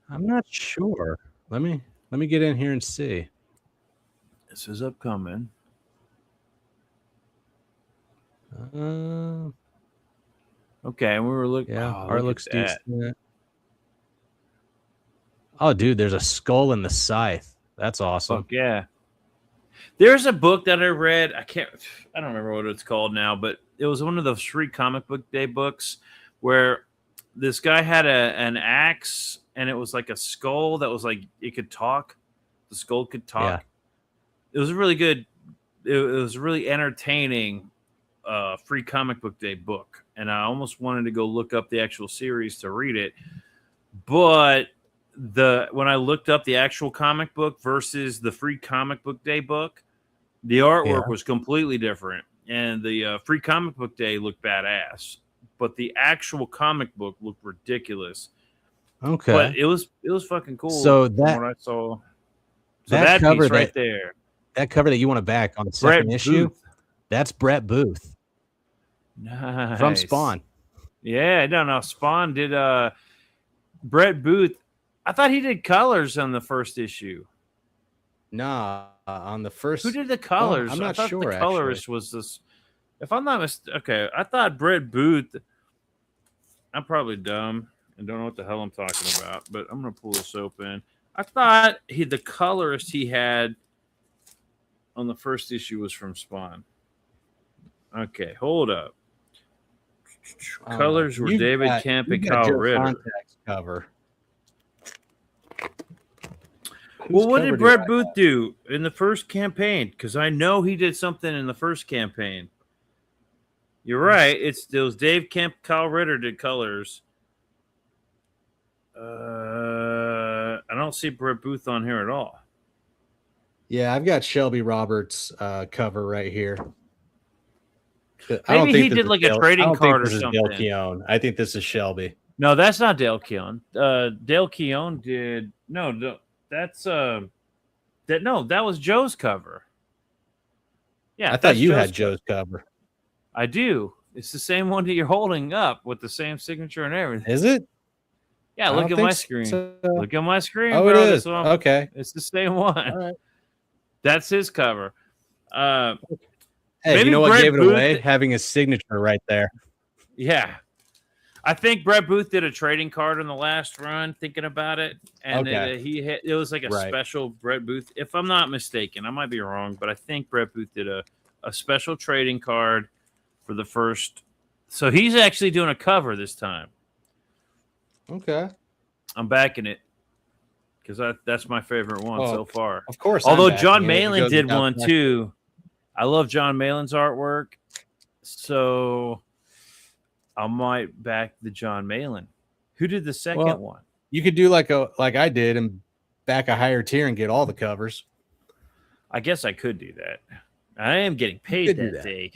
I'm not sure. Let me get in here and see. This is upcoming. Okay, and we were looking. Yeah, oh, art look looks at that. decent. Oh, dude, there's a skull in the scythe. That's awesome. Fuck yeah. There's a book that I read. I don't remember what it's called now, but it was one of those free comic book day books where this guy had an axe and it was like a skull that was like it could talk. The skull could talk. Yeah. It was a really good. It was a really entertaining free comic book day book, and I almost wanted to go look up the actual series to read it, but when I looked up the actual comic book versus the free comic book day book, the artwork was completely different, and the free comic book day looked badass, but the actual comic book looked ridiculous. Okay, but it was fucking cool. So that what I saw, that cover piece right there, that cover that you want to back on the second issue, that's Brett Booth. Nice. From Spawn. Yeah, no, Spawn did Brett Booth. I thought he did colors on the first issue. Nah, on the first. Who did the colors? I'm not sure. The colorist was this. If I'm not mistaken, okay, I thought Brett Booth. I'm probably dumb and don't know what the hell I'm talking about, but I'm gonna pull this open. I thought the colorist he had on the first issue was from Spawn. Okay, hold up. Colors were David Kemp and Kyle Ritter. Cover. Well, what did Brett Booth do in the first campaign? Because I know he did something in the first campaign. You're right. It was Dave Kemp, Kyle Ritter did colors. I don't see Brett Booth on here at all. Yeah, I've got Shelby Roberts' cover right here. Maybe he did like a trading card or something. Dale Keown. I think this is Shelby. No, that's not Dale Keown. Dale Keown did no. That's that was Joe's cover. Yeah, I thought you had Joe's cover. I do. It's the same one that you're holding up with the same signature and everything. Is it? Yeah, look at my screen. So. Look at my screen. Oh, bro. it is. Okay. It's the same one. All right. That's his cover. Hey, you know what gave it away? Having his signature right there. Yeah. I think Brett Booth did a trading card on the last run, thinking about it. And it was like a special Brett Booth. If I'm not mistaken, I might be wrong, but I think Brett Booth did a special trading card for the first. So he's actually doing a cover this time. Okay. I'm backing it because that's my favorite one so far. Of course. Although John Malin did one too. I love John Malin's artwork. So I might back the John Malin. Who did the second one? You could do like I did and back a higher tier and get all the covers. I guess I could do that. I am getting paid that day.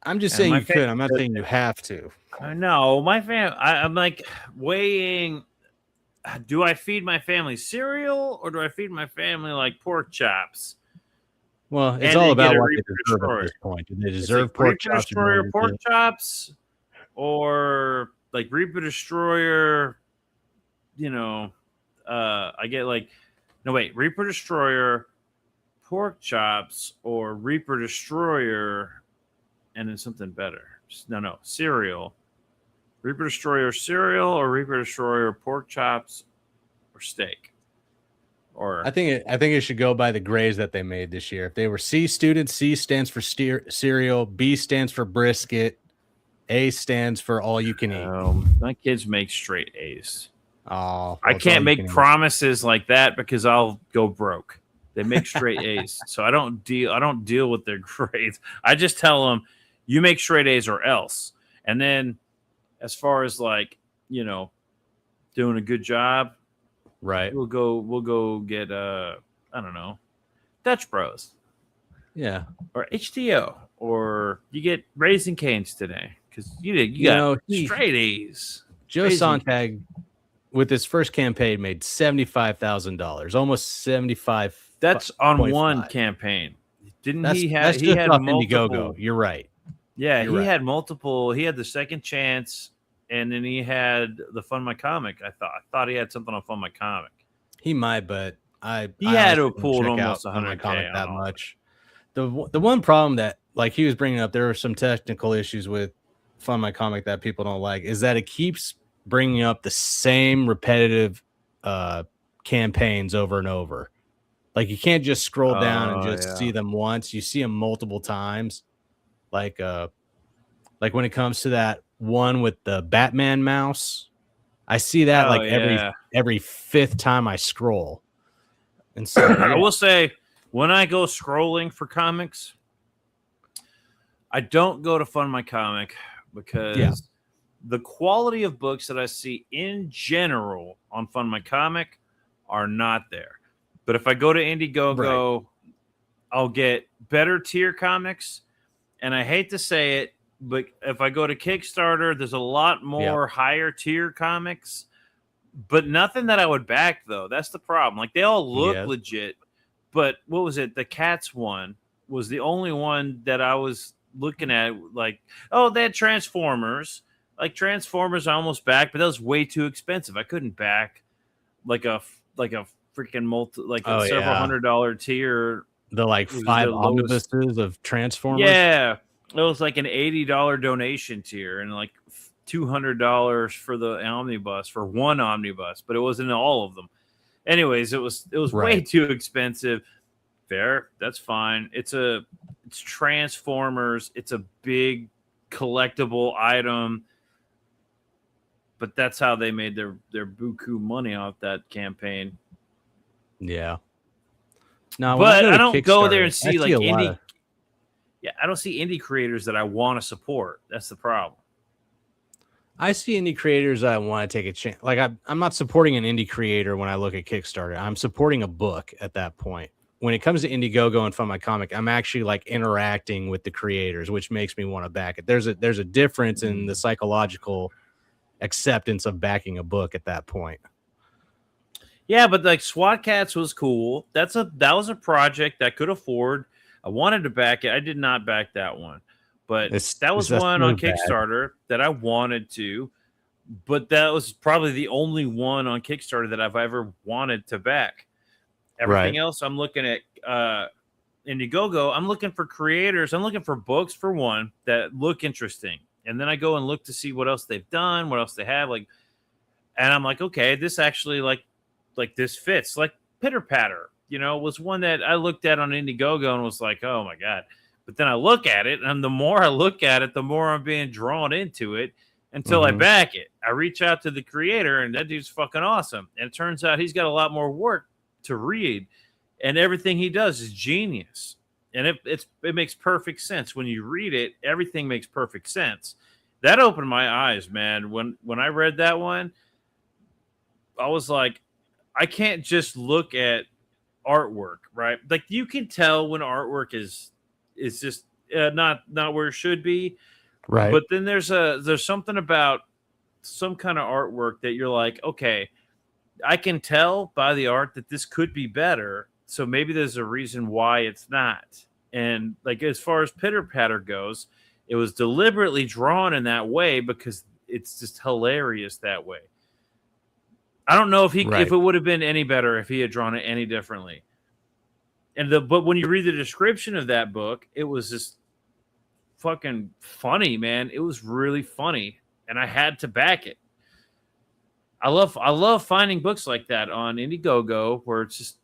I'm just saying you could. I'm not saying you have to. I know. I'm like weighing, do I feed my family cereal or do I feed my family like pork chops? Well, it's all about what they deserve at this point. Do they deserve pork chops? Destroyer pork chops, or like Reaper Destroyer? I get Reaper Destroyer, pork chops, or Reaper Destroyer, and then something better. No, cereal. Reaper Destroyer cereal or Reaper Destroyer pork chops or steak. Or I think it should go by the grades that they made this year. If they were C students, C stands for cereal, B stands for brisket, A stands for all you can eat. My kids make straight A's. Oh, I can't make promises like that because I'll go broke. They make straight A's, so I don't deal with their grades. I just tell them, you make straight A's or else. And then, as far as doing a good job. Right. We'll go get I don't know, Dutch Bros. Yeah. Or HTO. Or you get Raising Cane's today. Because you got straight A's. Joe Sonntag with his first campaign made $75,000. Almost 75. That's on one campaign. Didn't he have that's just off Indiegogo. You're right. Yeah, he had multiple. He had the Second Chance, and then he had the Fund My Comic. I thought he had something on Fund My Comic. He might, but he had to have pulled almost 100K that much. The one problem that like he was bringing up, there are some technical issues with Fund My Comic that people don't like, is that it keeps bringing up the same repetitive campaigns over and over. Like you can't just scroll down and just see them once. You see them multiple times. Like when it comes to that one with the Batman mouse, I see that every fifth time I scroll. And so I will say, when I go scrolling for comics, I don't go to Fund My Comic because the quality of books that I see in general on Fund My Comic are not there. But if I go to Indiegogo, I'll get better tier comics. And I hate to say it, but if I go to Kickstarter, there's a lot more higher tier comics, but nothing that I would back, though. That's the problem. Like, they all look legit, but what was it? The Cats one was the only one that I was looking at. Like, oh, they had Transformers. Like, Transformers I almost backed, but that was way too expensive. I couldn't back like a freaking several $100 tier. The like 5 omnibuses of Transformers. Yeah, it was like an $80 donation tier and like $200 for the omnibus, for one omnibus, but it wasn't all of them. Anyways, it was way too expensive. Fair, that's fine. It's Transformers. It's a big collectible item. But that's how they made their buku money off that campaign. Yeah. No, but I don't go there and see like indie. Yeah, I don't see indie creators that I want to support. That's the problem. I see indie creators that I want to take a chance. Like I'm not supporting an indie creator when I look at Kickstarter. I'm supporting a book at that point. When it comes to Indiegogo and Fund My Comic, I'm actually like interacting with the creators, which makes me want to back it. There's a difference in the psychological acceptance of backing a book at that point. Yeah, but like SWAT Cats was cool. That was a project that could afford. I wanted to back it. I did not back that one, but that was one on Kickstarter that I wanted to. But that was probably the only one on Kickstarter that I've ever wanted to back. Everything else, I'm looking at Indiegogo. I'm looking for creators. I'm looking for books for one that look interesting. And then I go and look to see what else they've done, what else they have. And I'm like, okay, this actually like this fits. Like Pitter Patter, was one that I looked at on Indiegogo and was like, oh my God. But then I look at it, and the more I look at it, the more I'm being drawn into it until I back it. I reach out to the creator, and that dude's fucking awesome. And it turns out he's got a lot more work to read, and everything he does is genius. And it makes perfect sense. When you read it, everything makes perfect sense. That opened my eyes, man. When I read that one, I was like, I can't just look at artwork, right? Like you can tell when artwork is just not where it should be, right? But then there's something about some kind of artwork that you're like, okay, I can tell by the art that this could be better. So maybe there's a reason why it's not. And like as far as Pitter Patter goes, it was deliberately drawn in that way because it's just hilarious that way. I don't know if it would have been any better if he had drawn it any differently. But when you read the description of that book, it was just fucking funny, man. It was really funny, and I had to back it. I love finding books like that on Indiegogo where it's just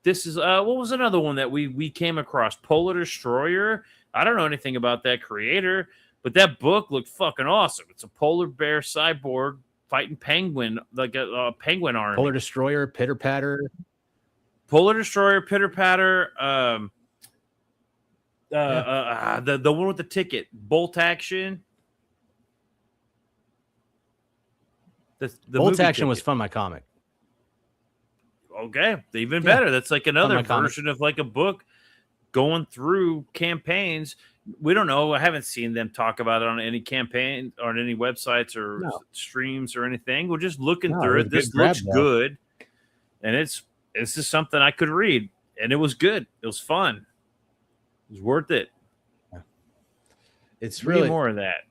this is what was another one that we came across? Polar Destroyer. I don't know anything about that creator, but that book looked fucking awesome. It's a polar bear cyborg fighting penguin, like a penguin army. Polar Destroyer, Pitter Patter. Polar Destroyer, Pitter Patter. The one with the ticket, Bolt Action. The Bolt Action was Fund My Comic. Okay, even better. That's like another version of like a book going through campaigns. We don't know. I haven't seen them talk about it on any campaign or on any websites or streams or anything. We're just looking through it. This looks good, and it's just something I could read, and it was good. It was fun. It was worth it. It's really more of that.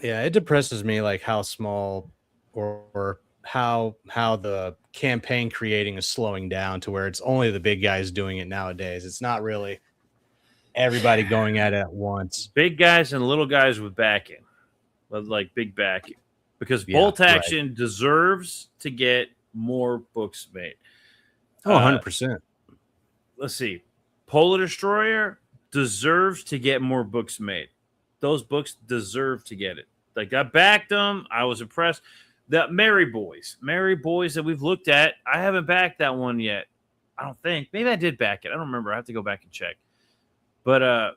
Yeah, it depresses me like how small or how the campaign creating is slowing down to where it's only the big guys doing it nowadays. It's not really everybody going at it at once. Big guys and little guys with backing, like big backing, because Bolt Action deserves to get more books made. Oh, 100%. Let's see. Polar Destroyer deserves to get more books made. Those books deserve to get it. Like, I backed them. I was impressed. The Merry Boys that we've looked at, I haven't backed that one yet. I don't think. Maybe I did back it. I don't remember. I have to go back and check. But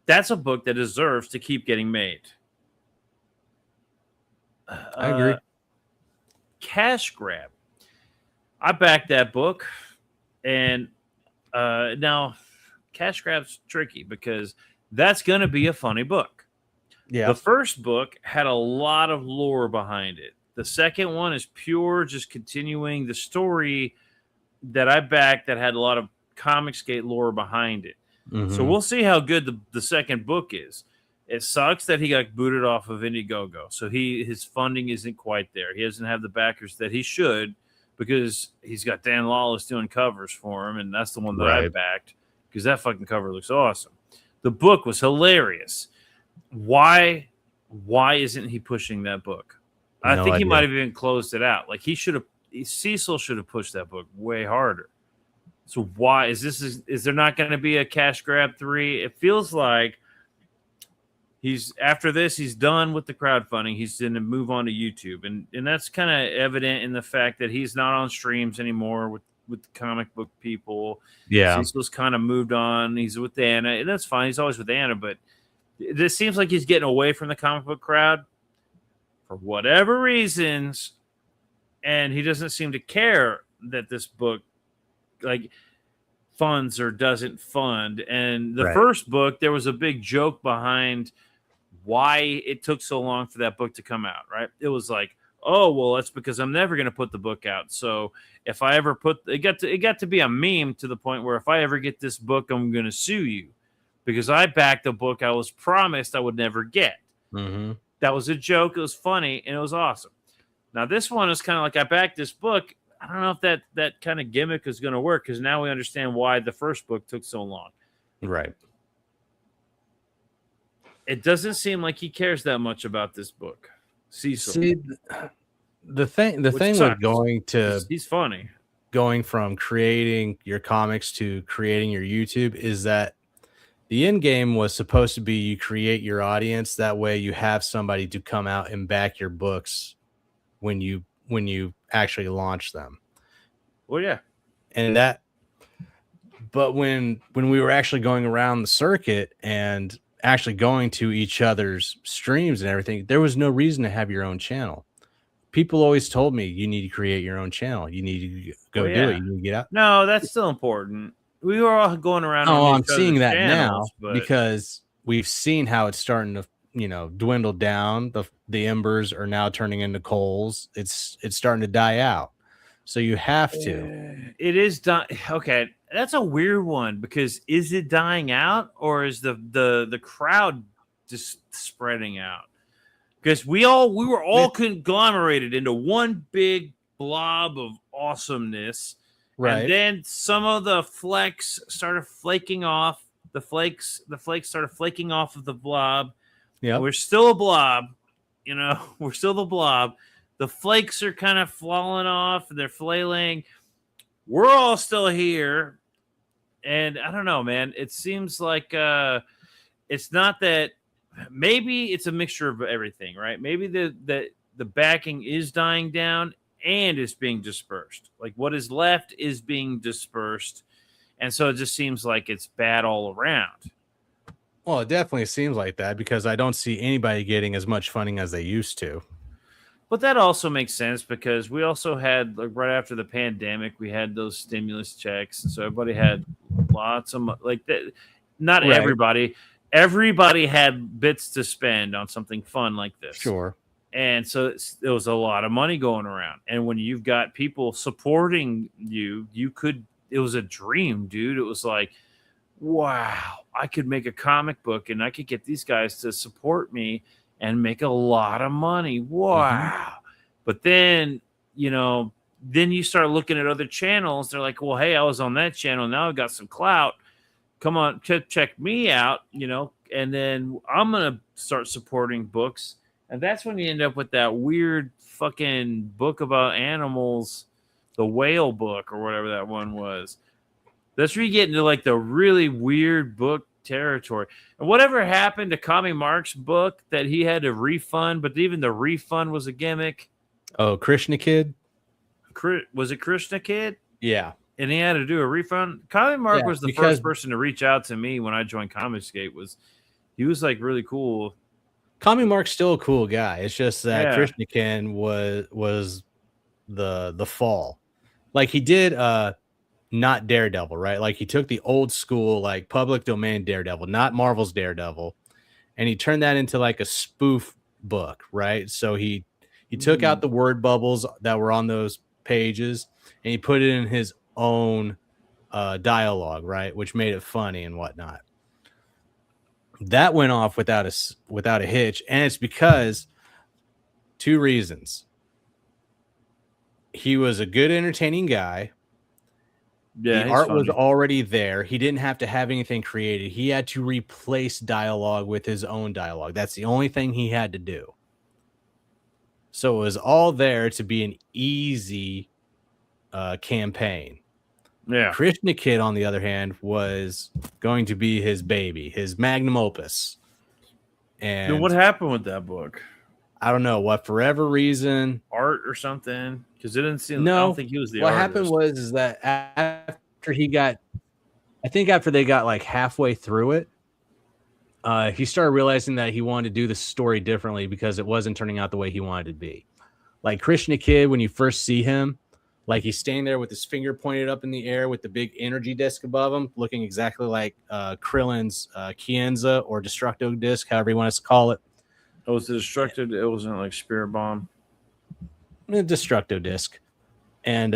that's a book that deserves to keep getting made. I agree. Cash Grab. I backed that book. And now Cash Grab's tricky because that's going to be a funny book. Yeah. The first book had a lot of lore behind it. The second one is pure, just continuing the story that I backed that had a lot of Comicsgate lore behind it. Mm-hmm. So we'll see how good the second book is. It sucks that he got booted off of Indiegogo. So his funding isn't quite there. He doesn't have the backers that he should because he's got Dan Lawless doing covers for him, and that's the one that I backed because that fucking cover looks awesome. The book was hilarious. Why isn't he pushing that book? I think he might have even closed it out. Like Cecil should have pushed that book way harder. So why is there not going to be a Cash Grab 3? It feels like after this, he's done with the crowdfunding. He's going to move on to YouTube. And that's kind of evident in the fact that he's not on streams anymore with the comic book people. Yeah. Cecil's kind of moved on. He's with Anna, and that's fine. He's always with Anna, but this seems like he's getting away from the comic book crowd for whatever reasons, and he doesn't seem to care that this book like funds or doesn't fund. And the first book, there was a big joke behind why it took so long for that book to come out, right? It was like, oh, well, that's because I'm never going to put the book out. So if I ever it got to be a meme to the point where if I ever get this book, I'm going to sue you because I backed a book I was promised I would never get. Mm-hmm. That was a joke. It was funny and it was awesome. Now this one is kind of like I backed this book. I don't know if that kind of gimmick is going to work because now we understand why the first book took so long. Right. It doesn't seem like he cares that much about this book. Cecil. See, the thing with he's funny. Going from creating your comics to creating your YouTube is that the end game was supposed to be you create your audience. That way you have somebody to come out and back your books when you actually launch them. Well, yeah. But when we were actually going around the circuit and actually going to each other's streams and everything, there was no reason to have your own channel. People always told me you need to create your own channel. You need to go do it. You need to get out. No, that's still important. We were all going around. Oh, I'm seeing that channels, now because we've seen how it's starting to, dwindle down. The embers are now turning into coals. It's starting to die out. So you have to. It is done. Okay, that's a weird one because is it dying out or is the crowd just spreading out? Because we were all conglomerated into one big blob of awesomeness. Right. And then some of the flakes started flaking off. The flakes started flaking off of the blob. Yeah. We're still a blob. We're still the blob. The flakes are kind of falling off and they're flailing. We're all still here. And I don't know, man. It seems like it's not that. Maybe it's a mixture of everything, right? Maybe the backing is dying down and it's being dispersed. Like what is left is being dispersed. And so it just seems like it's bad all around. Well, it definitely seems like that because I don't see anybody getting as much funding as they used to. But that also makes sense because we also had, like, right after the pandemic, we had those stimulus checks. And so everybody had lots of like that. Not right. Everybody had bits to spend on something fun like this. Sure. And so there was a lot of money going around. And when you've got people supporting you, it was a dream, dude. It was like, wow, I could make a comic book and I could get these guys to support me and make a lot of money. Wow. But then, then you start looking at other channels. They're like, well, hey, I was on that channel. Now I've got some clout. Come on, check me out, and then I'm going to start supporting books. And that's when you end up with that weird fucking book about animals, the whale book or whatever that one was. That's where you get into like the really weird book territory. And whatever happened to Kami Mark's book that he had to refund, but even the refund was a gimmick. Oh, Krishna Kid? Was it Krishna Kid? Yeah. And he had to do a refund. Kami Mark was the first person to reach out to me when I joined Comicsgate. He was like really cool. Kami Mark's still a cool guy. It's just that Krishna Kid was the fall. Like he did not Daredevil, right? Like he took the old school, like public domain Daredevil, not Marvel's Daredevil, and he turned that into like a spoof book, right? So he took out the word bubbles that were on those pages and he put it in his own dialogue, right? Which made it funny and whatnot. That went off without a hitch, and it's because 2 reasons. He was a good, entertaining guy. Yeah, the art was already there. He didn't have to have anything created. He had to replace dialogue with his own dialogue. That's the only thing he had to do. So it was all there to be an easy campaign. Yeah. Krishna Kid, on the other hand, was going to be his baby, his magnum opus. And dude, what happened with that book? I don't know. What, for whatever reason, art or something? Because it didn't seem. No, I don't think he was the. What artist. happened was that after they got like halfway through it, he started realizing that he wanted to do the story differently because it wasn't turning out the way he wanted it to be. Like Krishna Kid, when you first see him, like he's standing there with his finger pointed up in the air with the big energy disc above him, looking exactly like Krillin's Kienza or Destructo disc, however you want us to call it. Oh, was it Destructo? It wasn't like Spirit Bomb. Destructo disc. And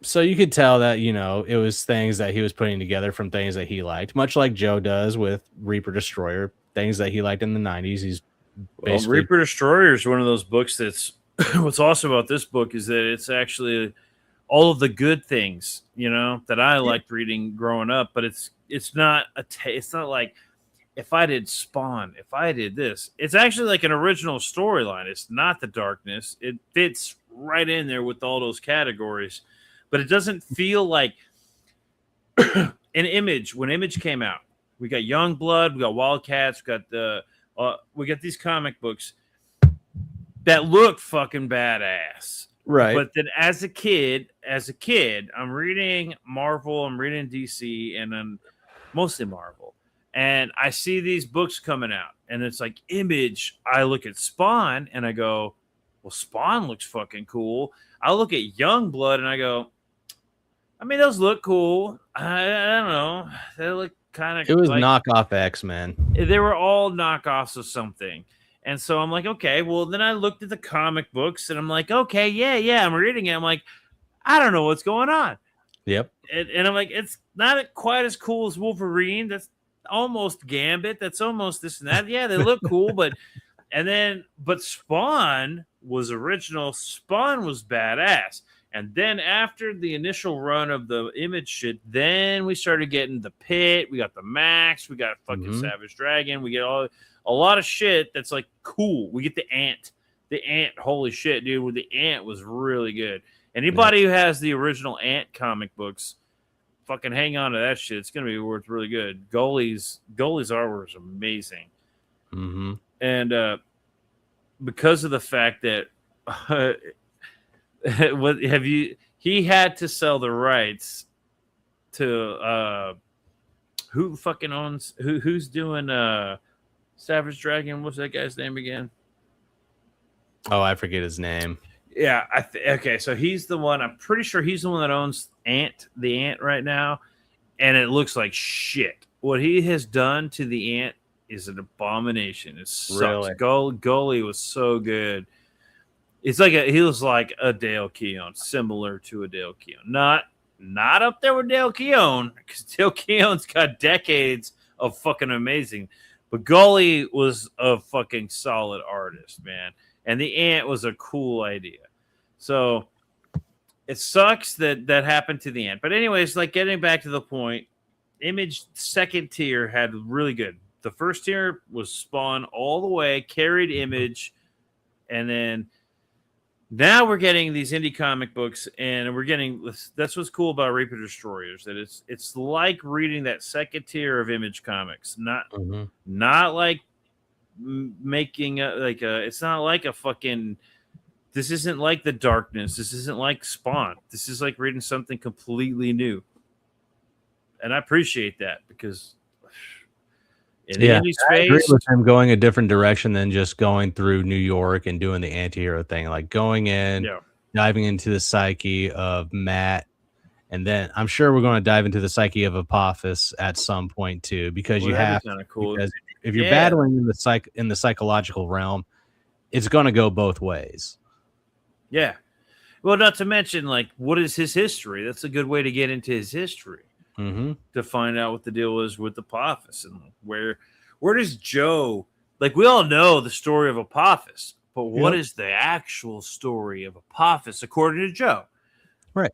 so you could tell that, it was things that he was putting together from things that he liked, much like Joe does with Reaper Destroyer, things that he liked in the 90s. He's basically... Reaper Destroyer is one of those books that's what's awesome about this book is that it's actually all of the good things, that I liked reading growing up, but it's not it's not like if I did Spawn, if I did this, it's actually like an original storyline. It's not the darkness. It fits right in there with all those categories, but it doesn't feel like an Image. When Image came out, we got Youngblood, we got Wildcats, we got these comic books that look fucking badass. Right. But then as a kid, I'm reading Marvel, I'm reading DC, and then mostly Marvel. And I see these books coming out, and it's like Image. I look at Spawn, and I go, well, Spawn looks fucking cool. I look at Youngblood, and I go, I mean, those look cool. I don't know. They look kind of... It was like knockoff X-Men. They were all knockoffs of something. And so I'm like, okay, well, then I looked at the comic books, and I'm like, okay, yeah, I'm reading it. I'm like, I don't know what's going on. Yep. And I'm like, it's not quite as cool as Wolverine. That's almost Gambit. That's almost this and that. Yeah, they look cool, but Spawn was original. Spawn was badass. And then after the initial run of the Image shit, then we started getting the Pit. We got the Max. We got fucking Savage Dragon. We get a lot of shit that's like cool. We get the Ant. The Ant, holy shit, dude. The Ant was really good. Anybody who has the original Ant comic books, fucking hang on to that shit. It's gonna be worth really good. Goalie's artwork is amazing. Mm-hmm. And because of the fact that he had to sell the rights to who fucking owns who's doing Savage Dragon? What's that guy's name again? Oh, I forget his name. Yeah, okay, so he's the one. I'm pretty sure he's the one that owns the Ant right now, and it looks like shit. What he has done to the Ant is an abomination. It sucks. Really? Goalie was so good. It's like he was like a Dale Keown, similar to a Dale Keown. Not Not up there with Dale Keown, because Dale Keown's got decades of fucking amazing. But Gully was a fucking solid artist, man. And the Ant was a cool idea. So it sucks that happened to the Ant. But anyways, like getting back to the point, Image second tier had really good. The first tier was Spawn all the way, carried Image, and then now we're getting these indie comic books, and we're getting that's what's cool about Reaper Destroyers, that it's like reading that second tier of Image comics, not like making it's not like a fucking. This isn't like The Darkness. This isn't like Spawn. This is like reading something completely new. And I appreciate that because in the indie space, I agree with him going a different direction than just going through New York and doing the Antihero thing. Like going in, diving into the psyche of Matt, and then I'm sure we're going to dive into the psyche of Apophis at some point too, because you have to. Cool. Because if you're battling in the psychological realm, it's going to go both ways. Yeah. Well, not to mention, like, what is his history? That's a good way to get into his history. To find out what the deal is with Apophis and where does Joe, like, we all know the story of Apophis, but what is the actual story of Apophis according to Joe? Right.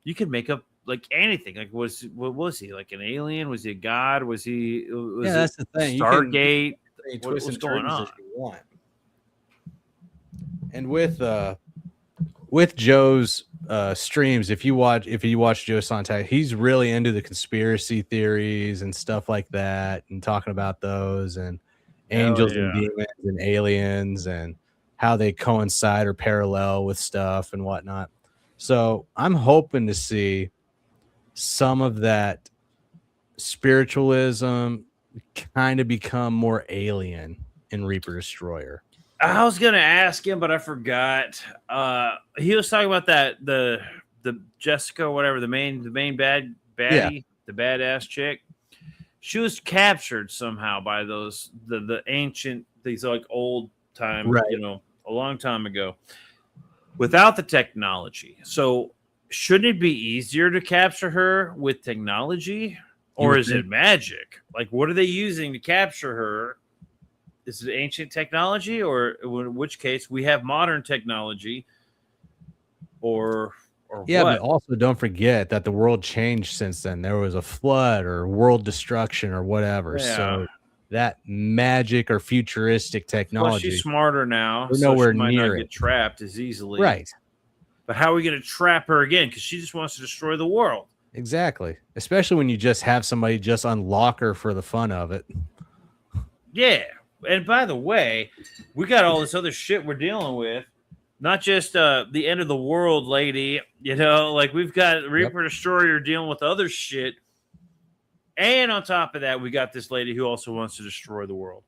You could make up like anything. Like, what was he, like an alien? Was he a god? Was he? That's the thing. Stargate. What's going on? And with Joe's streams, if you watch Joe Sonntag, he's really into the conspiracy theories and stuff like that, and talking about those and angels and demons and aliens and how they coincide or parallel with stuff and whatnot. So I'm hoping to see some of that spiritualism kind of become more alien in Reaper Destroyer. I was gonna ask him, but I forgot. He was talking about that the Jessica, whatever, the main baddie, the badass chick. She was captured somehow by those the ancient, these like old time, a long time ago, without the technology. So shouldn't it be easier to capture her with technology, or is it magic? Like, what are they using to capture her? Is it ancient technology, or in which case we have modern technology, or what? But also don't forget that the world changed since then. There was a flood or world destruction or whatever. Yeah. So that magic or futuristic technology. Well, she's smarter now, so nowhere she might near not get trapped as easily. Right. But how are we going to trap her again? Because she just wants to destroy the world. Exactly. Especially when you just have somebody just unlock her for the fun of it. Yeah. And by the way, we got all this other shit we're dealing with. Not just the end of the world lady, like we've got Reaper Destroyer dealing with other shit. And on top of that, we got this lady who also wants to destroy the world.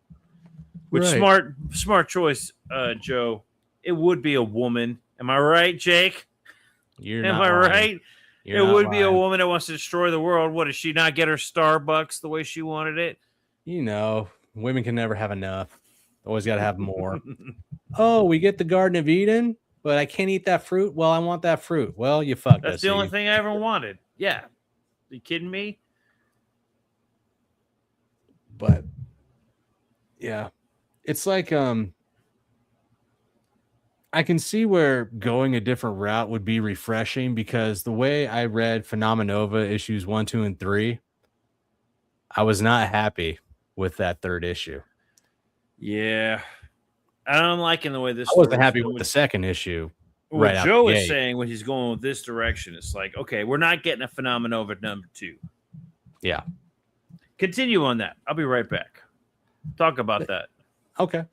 Which smart choice, Joe. It would be a woman. Am I right, Jake? Am I right? It would be a woman that wants to destroy the world. What, does she not get her Starbucks the way she wanted it? Women can never have enough. Always got to have more. Oh, we get the Garden of Eden, but I can't eat that fruit. Well, I want that fruit. Well, you fucked us. That's the only thing I ever wanted. Yeah. Are you kidding me? But yeah, it's like I can see where going a different route would be refreshing, because the way I read Phenomenova issues 1, 2, and 3, I was not happy with that third issue. Yeah. I'm liking the way this. I wasn't happy with the second issue. What Joe is saying when he's going with this direction, it's like, okay, we're not getting a Phenomenova number 2. Yeah. Continue on that. I'll be right back. Talk about that. Okay.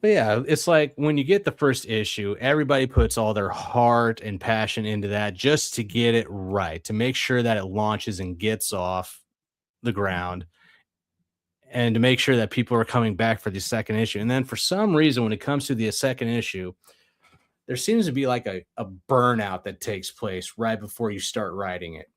But yeah, it's like when you get the first issue, everybody puts all their heart and passion into that just to get it right, to make sure that it launches and gets off the ground, and to make sure that people are coming back for the second issue. And then for some reason, when it comes to the second issue, there seems to be like a burnout that takes place right before you start writing it.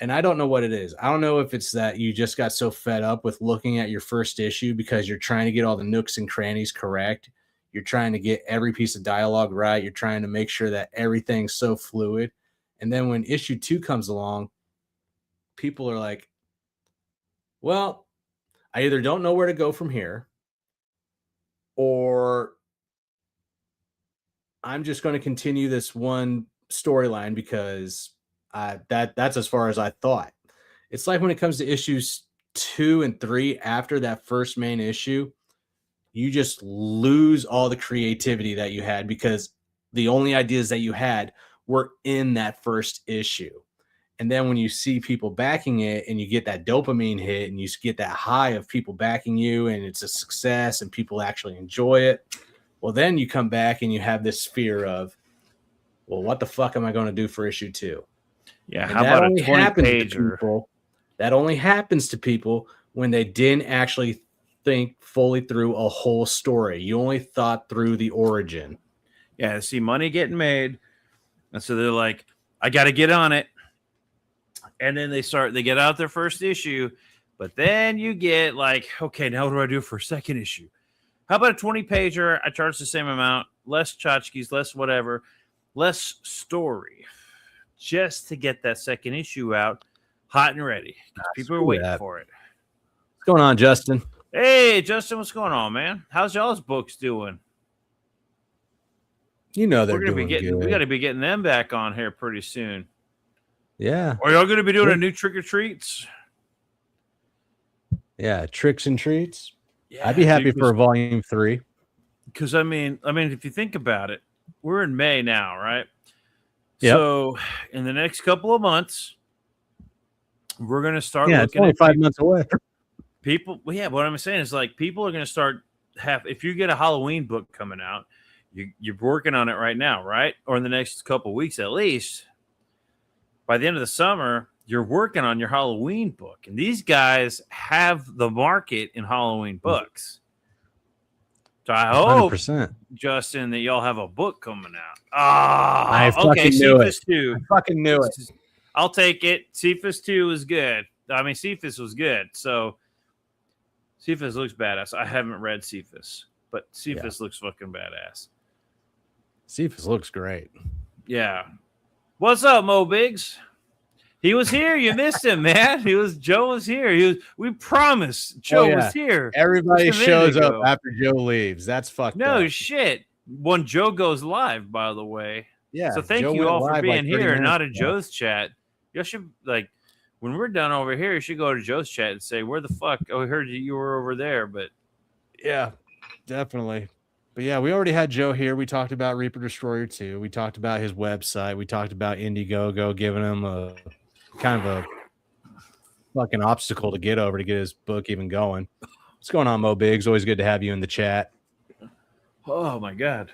And I don't know what it is. I don't know if it's that you just got so fed up with looking at your first issue because you're trying to get all the nooks and crannies correct. You're trying to get every piece of dialogue right. You're trying to make sure that everything's so fluid. And then when issue 2 comes along, people are like, well, I either don't know where to go from here, or I'm just going to continue this one storyline because that's as far as I thought. It's like when it comes to issues 2 and 3 after that first main issue, you just lose all the creativity that you had because the only ideas that you had were in that first issue. And then when you see people backing it and you get that dopamine hit and you get that high of people backing you and it's a success and people actually enjoy it, well, then you come back and you have this fear of, well, what the fuck am I going to do for issue 2? Yeah, and how about a 20-pager? That only happens to people when they didn't actually think fully through a whole story. You only thought through the origin. Yeah, see money getting made. And so they're like, I got to get on it. And then they get out their first issue. But then you get like, okay, now what do I do for a second issue? How about a 20-pager? I charge the same amount, less tchotchkes, less whatever, less story, just to get that second issue out hot and ready. People are waiting for it. What's going on, Justin? Hey, Justin, what's going on, man? How's y'all's books doing? You know they're doing good. We got to be getting them back on here pretty soon. Yeah. Are y'all going to be doing a new trick or treats? Yeah, tricks and treats. Yeah, I'd be happy for a volume 3. Because I mean, if you think about it, we're in May now, right? Yep. So in the next couple of months, we're going to start looking it's only at 5 months away. People, well, yeah, what I'm saying is like people are going to start if you get a Halloween book coming out, you're working on it right now, right? Or in the next couple of weeks at least. By the end of the summer, you're working on your Halloween book. And these guys have the market in Halloween books. So I hope, 100%. Justin, that y'all have a book coming out. I fucking knew it. 2. I fucking knew it. I'll take it. Cephas 2 is good. I mean, Cephas was good. So Cephas looks badass. I haven't read Cephas, but Cephas looks fucking badass. Cephas looks great. Yeah. What's up, Mo Biggs? He was here. You missed him, man. Joe was here. We promised Joe was here. Everybody shows up after Joe leaves. That's fucked up. No shit. When Joe goes live, by the way. Yeah. So thank you all for being here and not in Joe's chat. You should when we're done over here, you should go to Joe's chat and say, where the fuck? Oh, we heard you were over there, but yeah, definitely. But yeah, we already had Joe here. We talked about Reaper Destroyer 2. We talked about his website. We talked about Indiegogo giving him a kind of a fucking obstacle to get over to get his book even going. What's going on, Mo Biggs? Always good to have you in the chat. Oh my god.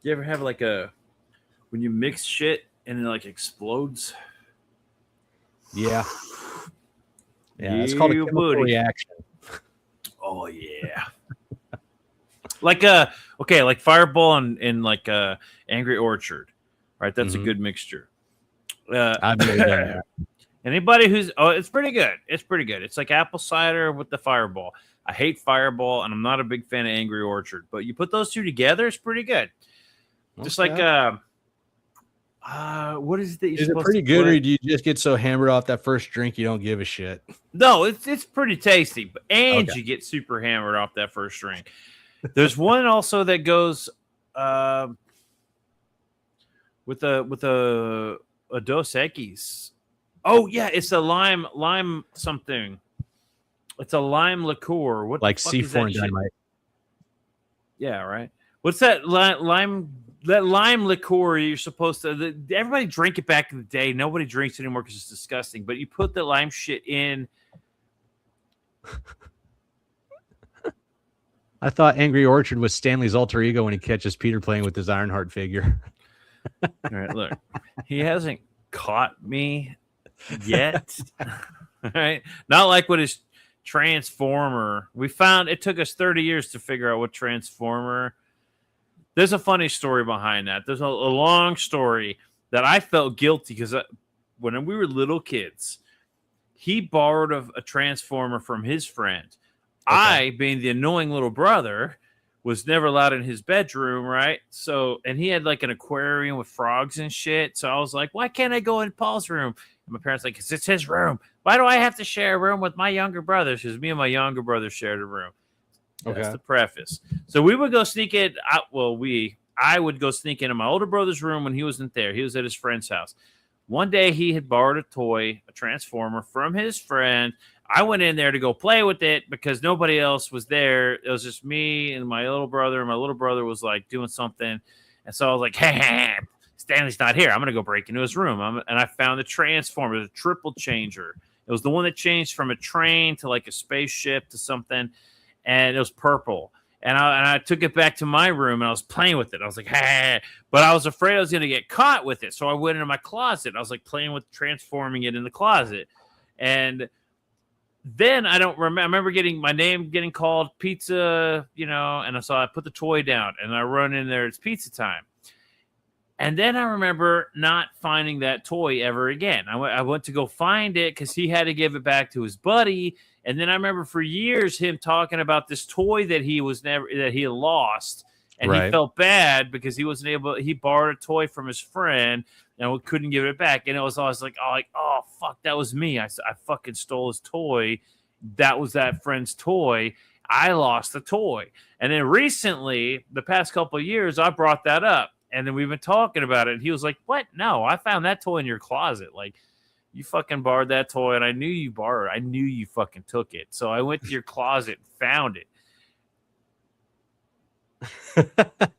You ever have when you mix shit and it explodes? Yeah. Yeah, it's called a chemical reaction. Oh yeah. Like Fireball and Angry Orchard, right? That's a good mixture. I've made that. Anybody it's pretty good. It's pretty good. It's like apple cider with the Fireball. I hate Fireball, and I'm not a big fan of Angry Orchard, but you put those two together, it's pretty good. Okay. Just like what is it? Is it pretty good, or do you just get so hammered off that first drink you don't give a shit? No, it's pretty tasty, you get super hammered off that first drink. There's one also that goes with a Dos Equis. Oh yeah, it's a lime something. It's a lime liqueur. What like C4 and dynamite? Yeah, right. What's that lime? That lime liqueur you're supposed to. Everybody drank it back in the day. Nobody drinks it anymore because it's disgusting. But you put the lime shit in. I thought Angry Orchard was Stanley's alter ego when he catches Peter playing with his Ironheart figure. All right, look, he hasn't caught me yet. All right, not like with his Transformer. We found it took us 30 years to figure out what Transformer. There's a funny story behind that. There's a long story that I felt guilty because when we were little kids, he borrowed a Transformer from his friend. Okay. I, being the annoying little brother, was never allowed in his bedroom, right? So, and he had like an aquarium with frogs and shit. So I was like, why can't I go in Paul's room? And my parents like, 'cause it's his room. Why do I have to share a room with my younger brother? Because me and my younger brother shared a room. That's the preface. So we would go sneak it out. Well, I would go sneak into my older brother's room when he wasn't there. He was at his friend's house. One day he had borrowed a toy, a transformer from his friend. I went in there to go play with it because nobody else was there. It was just me and my little brother. And my little brother was like doing something. And so I was like, hey, Stanley's not here. I'm going to go break into his room. And I found the transformer, the triple changer. It was the one that changed from a train to like a spaceship to something. And it was purple. And I took it back to my room and I was playing with it. I was like, hey, but I was afraid I was going to get caught with it. So I went into my closet. I was like playing with transforming it in the closet. And then I don't remember. I remember getting my name getting called pizza, and so I put the toy down and I run in there. It's pizza time. And then I remember not finding that toy ever again. I went to go find it because he had to give it back to his buddy. And then I remember for years him talking about this toy that he had lost, and he felt bad because he wasn't able. He borrowed a toy from his friend and couldn't give it back. And it was always like, oh fuck, that was me. I fucking stole his toy. That was that friend's toy. I lost the toy. And then recently, the past couple of years, I brought that up. And then we've been talking about it. And he was like, what? No, I found that toy in your closet. Like, you fucking borrowed that toy. And I knew you borrowed it. I knew you fucking took it. So I went to your closet and found it.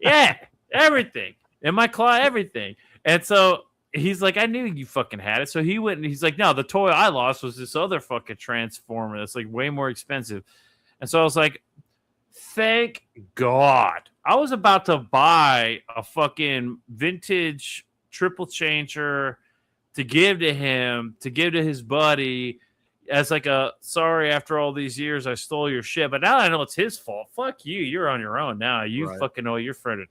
Yeah, everything. In my closet, everything. And so he's like, I knew you fucking had it. So he went and he's like, no, the toy I lost was this other fucking transformer that's like way more expensive. And so I was like, thank God. I was about to buy a fucking vintage triple changer to give to him, to give to his buddy as like a sorry, after all these years, I stole your shit. But now I know it's his fault. Fuck you. You're on your own now. You fucking owe your friend at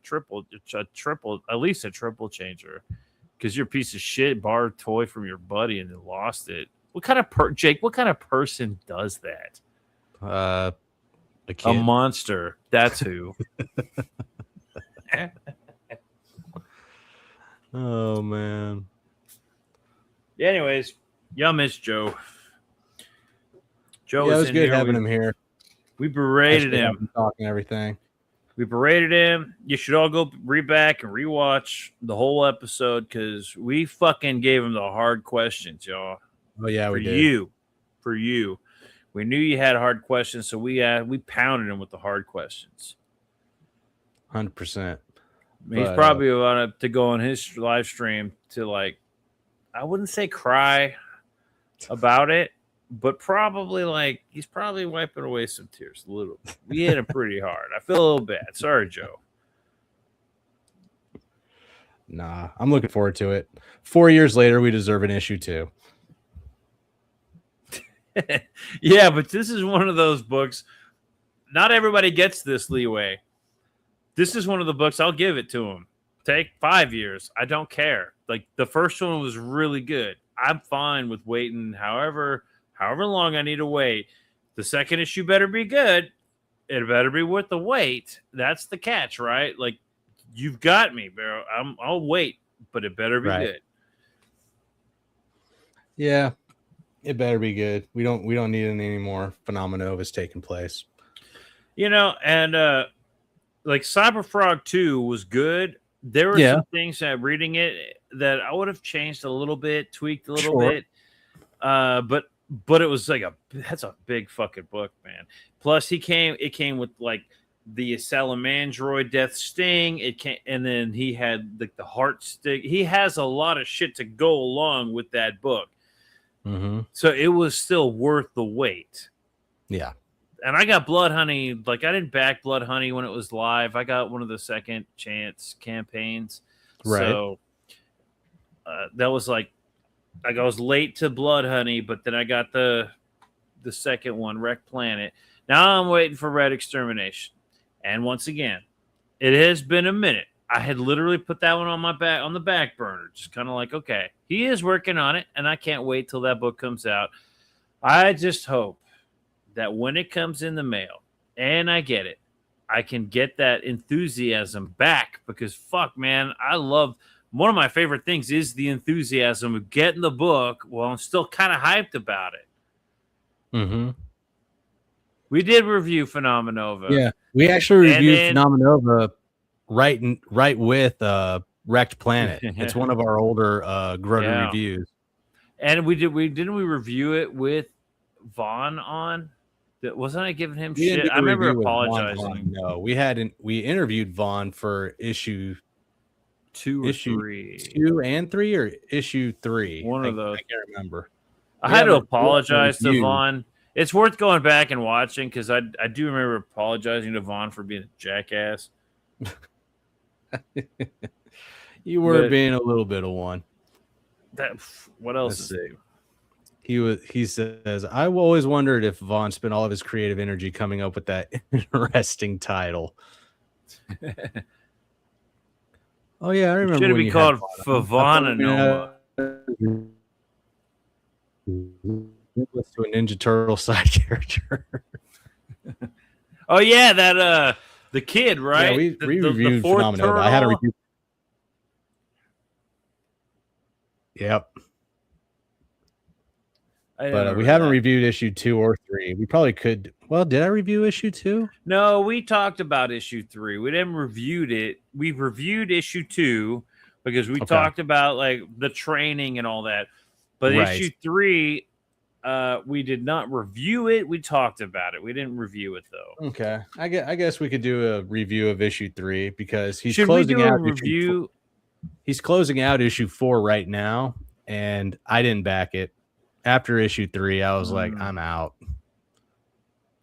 least a triple changer because you're a piece of shit borrowed a toy from your buddy and then lost it. What kind of Jake, what kind of person does that? A monster. That's who. Oh man. Yeah, anyways, y'all miss Joe. Joe it was good having him here. We berated him. Talking everything. We berated him. You should all go read back and rewatch the whole episode because we fucking gave him the hard questions, y'all. Oh yeah, we did. For you. We knew you had hard questions, so we pounded him with the hard questions. 100%. He's probably about to go on his live stream to like, I wouldn't say cry about it, but probably like he's probably wiping away some tears a little bit. We hit him pretty hard. I feel a little bad. Sorry, Joe. Nah, I'm looking forward to it. 4 years later, we deserve an issue too. Yeah, but this is one of those books. Not everybody gets this leeway. This is one of the books I'll give it to him. Take 5 years. I don't care. Like the first one was really good. I'm fine with waiting however long I need to wait. The second issue better be good. It better be worth the wait. That's the catch, right? Like you've got me, bro. I'll wait, but it better be good. Yeah. It better be good. We don't need any more phenomena of us taking place. And like Cyberfrog 2 was good. There were some things that reading it that I would have changed a little bit, tweaked a little bit. But it was like that's a big fucking book, man. Plus it came with like the Salamandroid Death Sting. And then he had like the heart stick. He has a lot of shit to go along with that book. Mm-hmm. So it was still worth the wait. Yeah. And I got Blood Honey. Like I didn't back Blood Honey when it was live. I got one of the second chance campaigns. Right. So that was like I was late to Blood Honey, but then I got the second one, Wreck Planet. Now I'm waiting for Red Extermination. And once again, it has been a minute. I had literally put that one on the back burner, just kind of like, okay, he is working on it, and I can't wait till that book comes out. I just hope that when it comes in the mail and I get it, I can get that enthusiasm back because fuck, man, I love one of my favorite things is the enthusiasm of getting the book while I'm still kind of hyped about it. Mm-hmm. We did review Phenomenova. Yeah, we actually reviewed Phenomenova right with Wrecked Planet. It's one of our older Grotter reviews. And we didn't we review it with Vaughn on? Wasn't I giving him shit? I remember apologizing. No, we hadn't. We interviewed Vaughn for issue 2 or 3. 2 and 3 or issue 3. One of those. I can't remember. I had to apologize to Vaughn. It's worth going back and watching because I do remember apologizing to Vaughn for being a jackass. You were being a little bit of one. What else is it? He says, I've always wondered if Vaughn spent all of his creative energy coming up with that interesting title. Oh yeah, I remember. Should it be called Favonanoma? To a Ninja Turtle side character. Oh yeah, that the kid, right? Yeah, we reviewed Phenomenal. I had a review. Yep. But we haven't reviewed issue 2 or 3. We probably could. Well, did I review issue 2? No, we talked about issue 3. We didn't reviewed it. We reviewed issue 2 because we talked about like the training and all that. But issue 3, we did not review it. We talked about it. We didn't review it though. Okay, I guess we could do a review of issue 3 because he's Should closing we do out a review. He's closing out issue 4 right now, and I didn't back it. After issue 3, I was like, I'm out.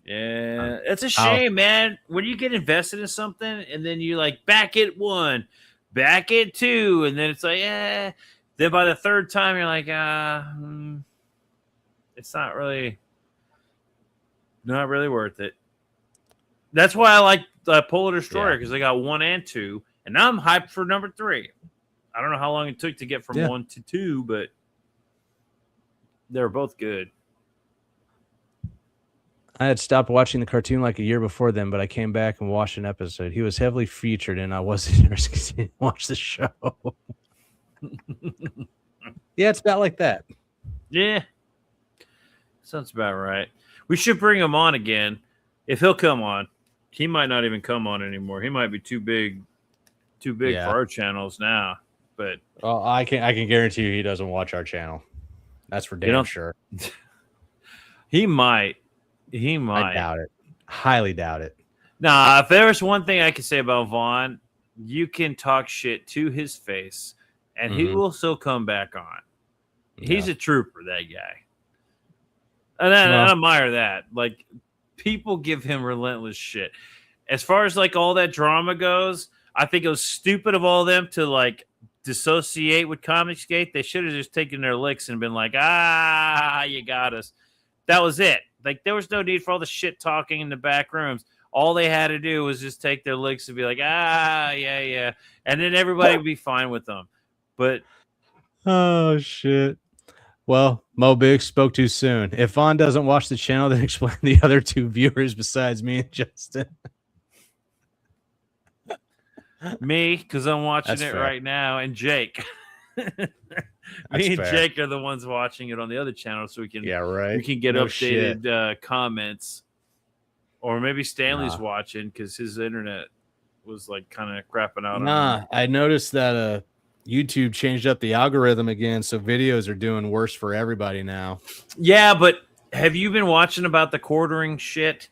Yeah, it's a shame, man. When you get invested in something and then you like back it 1, back it 2, and then it's like, then by the 3rd time you're like, it's not really worth it. That's why I like Polar Destroyer because they got 1 and 2, and now I'm hyped for number 3. I don't know how long it took to get from 1 to 2, but they were both good. I had stopped watching the cartoon like a year before then, but I came back and watched an episode. He was heavily featured, and I wasn't interested to watch the show. Yeah, it's about like that. Yeah. Sounds about right. We should bring him on again. If he'll come on. He might not even come on anymore. He might be too big for our channels now. But I can guarantee you he doesn't watch our channel. That's for damn sure. He might. I doubt it. Highly doubt it. Nah, if there was one thing I could say about Vaughn, you can talk shit to his face, and he will still come back on. He's a trooper, that guy. And I admire that. Like, people give him relentless shit. As far as, like, all that drama goes, I think it was stupid of all of them to, like, dissociate with Comicsgate. They should have just taken their licks and been like, you got us. That was it. Like, there was no need for all the shit talking in the back rooms. All they had to do was just take their licks and be like, yeah. And then everybody would be fine with them. But oh, shit. Well, Mo Biggs spoke too soon. If Vaughn doesn't watch the channel, then explain the other 2 viewers besides me and Justin. Me, because I'm watching it right now, and Jake. Me and Jake are the ones watching it on the other channel, so we can we can get updated comments. Or maybe Stanley's watching because his internet was like kind of crapping out. Nah, I noticed that YouTube changed up the algorithm again, so videos are doing worse for everybody now. Yeah, but have you been watching about the quartering shit?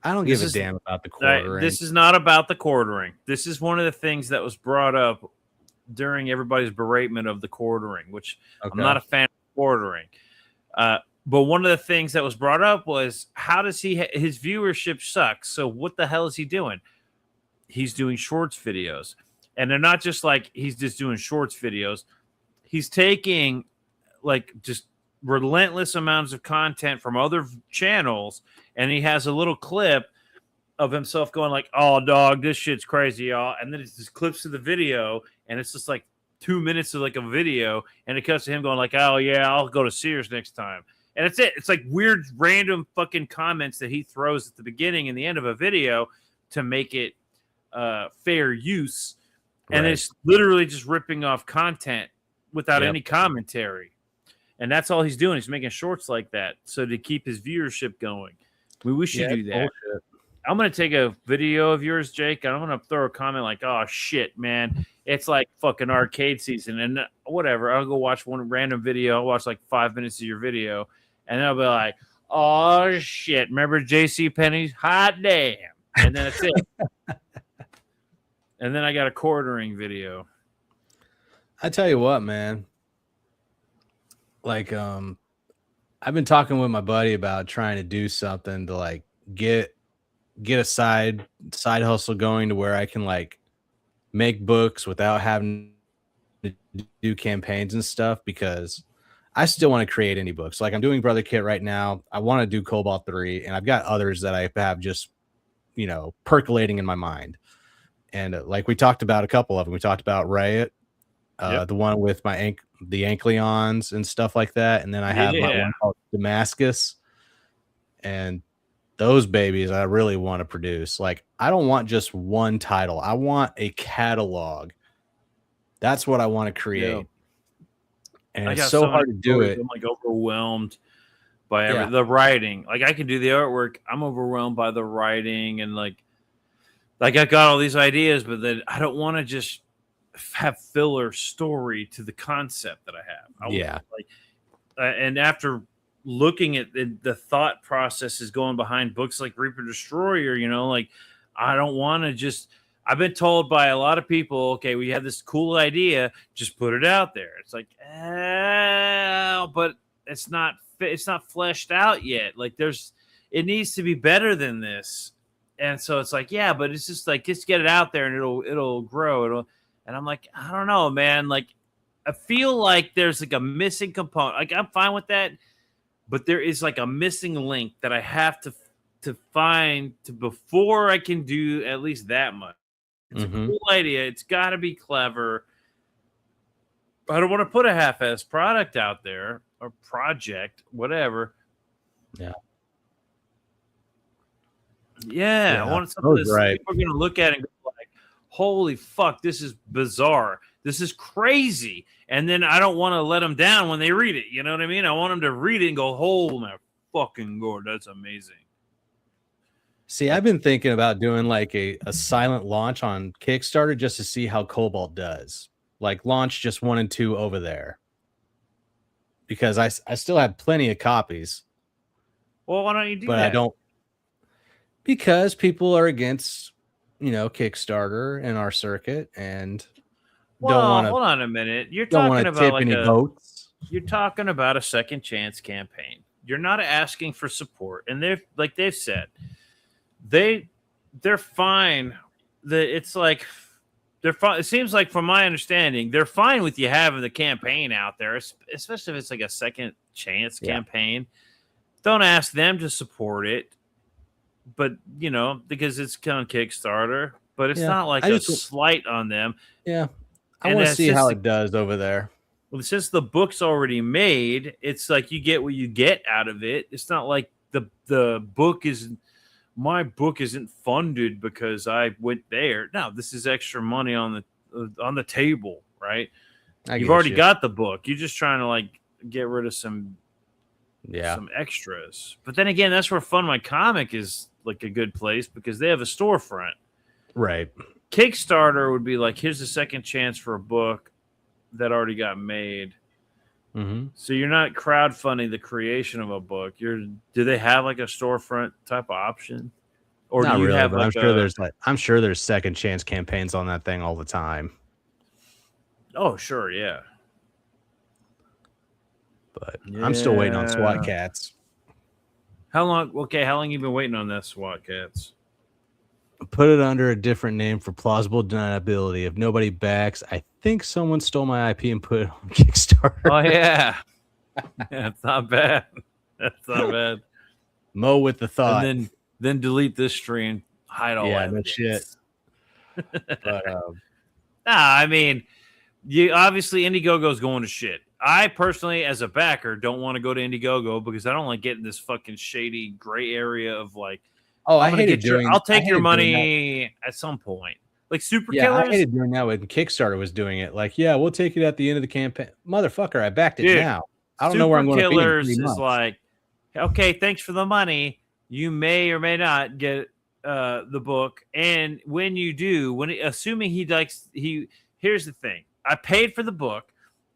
I don't give a damn about the quartering. This is not about the quartering. This is one of the things that was brought up during everybody's beratement of the quartering, which I'm not a fan of quartering. But one of the things that was brought up was, how does his viewership sucks. So what the hell is he doing? He's doing shorts videos. And they're not just like he's just doing shorts videos. He's taking like just relentless amounts of content from other channels, and he has a little clip of himself going like, "Oh, dog, this shit's crazy, y'all." And then it's just clips of the video, and it's just like 2 minutes of like a video, and it cuts to him going like, "Oh yeah, I'll go to Sears next time." And it's it. It's like weird, random fucking comments that he throws at the beginning and the end of a video, to make it fair use, and it's literally just ripping off content without any commentary. And that's all he's doing. He's making shorts like that so to keep his viewership going. We should do that. Bullshit. I'm going to take a video of yours, Jake, and I'm going to throw a comment like, oh, shit, man. It's like fucking arcade season. And whatever. I'll go watch one random video. I'll watch like 5 minutes of your video. And I'll be like, oh, shit. Remember J.C. Penney's? Hot damn. And then that's it. And then I got a quartering video. I tell you what, man. Like, I've been talking with my buddy about trying to do something to like get a side hustle going to where I can like make books without having to do campaigns and stuff, because I still want to create indie books. Like I'm doing Brother Kit right now. I want to do Cobalt 3, and I've got others that I have just, you know, percolating in my mind. And like we talked about a couple of them. We talked about Riot, the one with the Ankleons and stuff like that. And then I have my one called Damascus, and those babies I really want to produce. Like, I don't want just one title. I want a catalog. That's what I want to create. Yeah. And it's so hard to do it. I'm like overwhelmed by the writing. Like I can do the artwork. I'm overwhelmed by the writing, and like I got all these ideas, but then I don't want to just have filler story to the concept that I have. And after looking at the thought processes going behind books like Reaper Destroyer, you know, like I don't want to just, I've been told by a lot of people, okay, we have this cool idea, just put it out there. It's like, but it's not fleshed out yet. Like it needs to be better than this. And so it's like, yeah, but it's just like, just get it out there and it'll grow. And I'm like, I don't know, man. Like, I feel like there's like a missing component. Like, I'm fine with that, but there is like a missing link that I have to find before I can do at least that much. It's a cool idea. It's got to be clever. I don't want to put a half-ass product out there or project, whatever. Yeah. Yeah, I want something that people are going to look at and go like, holy fuck, this is bizarre. This is crazy. And then I don't want to let them down when they read it. You know what I mean? I want them to read it and go, oh my fucking God, that's amazing. See, I've been thinking about doing like a silent launch on Kickstarter just to see how Cobalt does. Like launch just 1 and 2 over there. Because I still have plenty of copies. Well, why don't you do that? But I don't. Because people are against, you know, Kickstarter in our circuit and don't want to. Hold on a minute. You're talking about like you're talking about a second chance campaign. You're not asking for support, and they've said they're fine. It's like they're fine. It seems like, from my understanding, they're fine with you having the campaign out there, especially if it's like a second chance campaign. Don't ask them to support it. But, you know, because it's kind of Kickstarter, but it's not like a slight on them. Yeah. I want to see how it does over there. Well, since the book's already made, it's like you get what you get out of it. It's not like my book isn't funded because I went there. No, this is extra money on the table, right? You've already got the book. You're just trying to like get rid of some extras. But then again, that's where Fund My Comic is like a good place, because they have a storefront. Right. Kickstarter would be like, here's a second chance for a book that already got made. So you're not crowdfunding the creation of a book. Do they have like a storefront type of option? Or not do you really, have but I'm sure there's second chance campaigns on that thing all the time. Oh, sure, yeah. But I'm still waiting on SWAT Cats. How long you been waiting on that, SWAT Cats? Put it under a different name for plausible deniability. If nobody backs, I think someone stole my IP and put it on Kickstarter. Oh, yeah. It's not bad. That's not bad. Mo with the thought. And then delete this stream, hide all that. No shit. But, I mean, you obviously Indiegogo's going to shit. I personally, as a backer, don't want to go to Indiegogo because I don't like getting this fucking shady gray area of like, Oh, I hated doing. I'll take your money at some point. Like Super Killers. I hated doing that when Kickstarter was doing it. Like, yeah, we'll take it at the end of the campaign. Motherfucker, I backed it now. I don't know where I'm going to be in 3 months. Is like, okay, thanks for the money. You may or may not get the book, and when you do, assuming here's the thing: I paid for the book,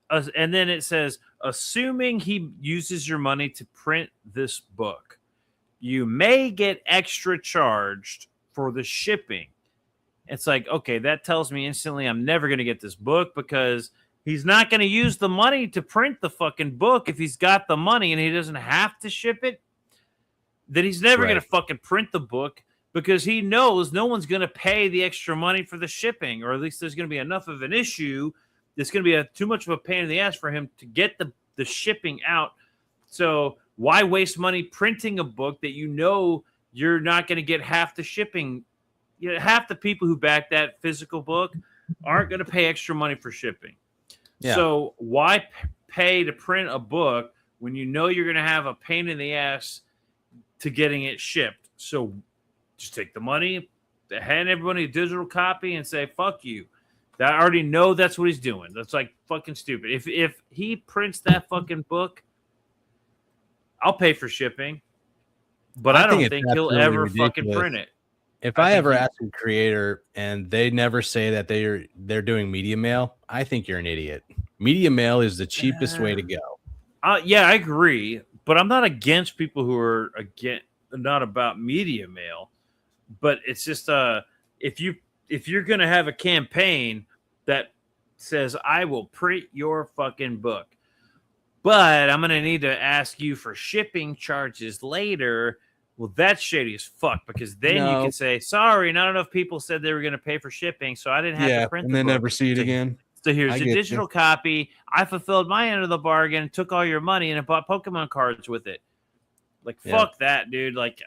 and then it says, assuming he uses your money to print this book, you may get extra charged for the shipping. It's like, okay, that tells me instantly I'm never going to get this book because he's not going to use the money to print the fucking book. If he's got the money and he doesn't have to ship it, then he's never going to fucking print the book because he knows no one's going to pay the extra money for the shipping, or at least there's going to be enough of an issue. It's going to be too much of a pain in the ass for him to get the shipping out. So why waste money printing a book that you know you're not going to get half the shipping? You know, half the people who back that physical book aren't going to pay extra money for shipping. Yeah. So why pay to print a book when you know you're going to have a pain in the ass to getting it shipped? So just take the money, hand everybody a digital copy and say, fuck you. I already know that's what he's doing. That's like fucking stupid. If he prints that fucking book, I'll pay for shipping. But I don't think he'll ever fucking print it. If I ever ask a creator and they never say that they're doing media mail, I think you're an idiot. Media mail is the cheapest way to go. Yeah, I agree, but I'm not against people who are not about media mail. But it's just if you're gonna have a campaign that says I will print your fucking book, but I'm gonna need to ask you for shipping charges later. Well, that's shady as fuck because then you can say, sorry, not enough people said they were going to pay for shipping, so I didn't have to print and then never see it again. So here's a digital copy. I fulfilled my end of the bargain, took all your money, and I bought Pokemon cards with it. Like, fuck that, dude. Like,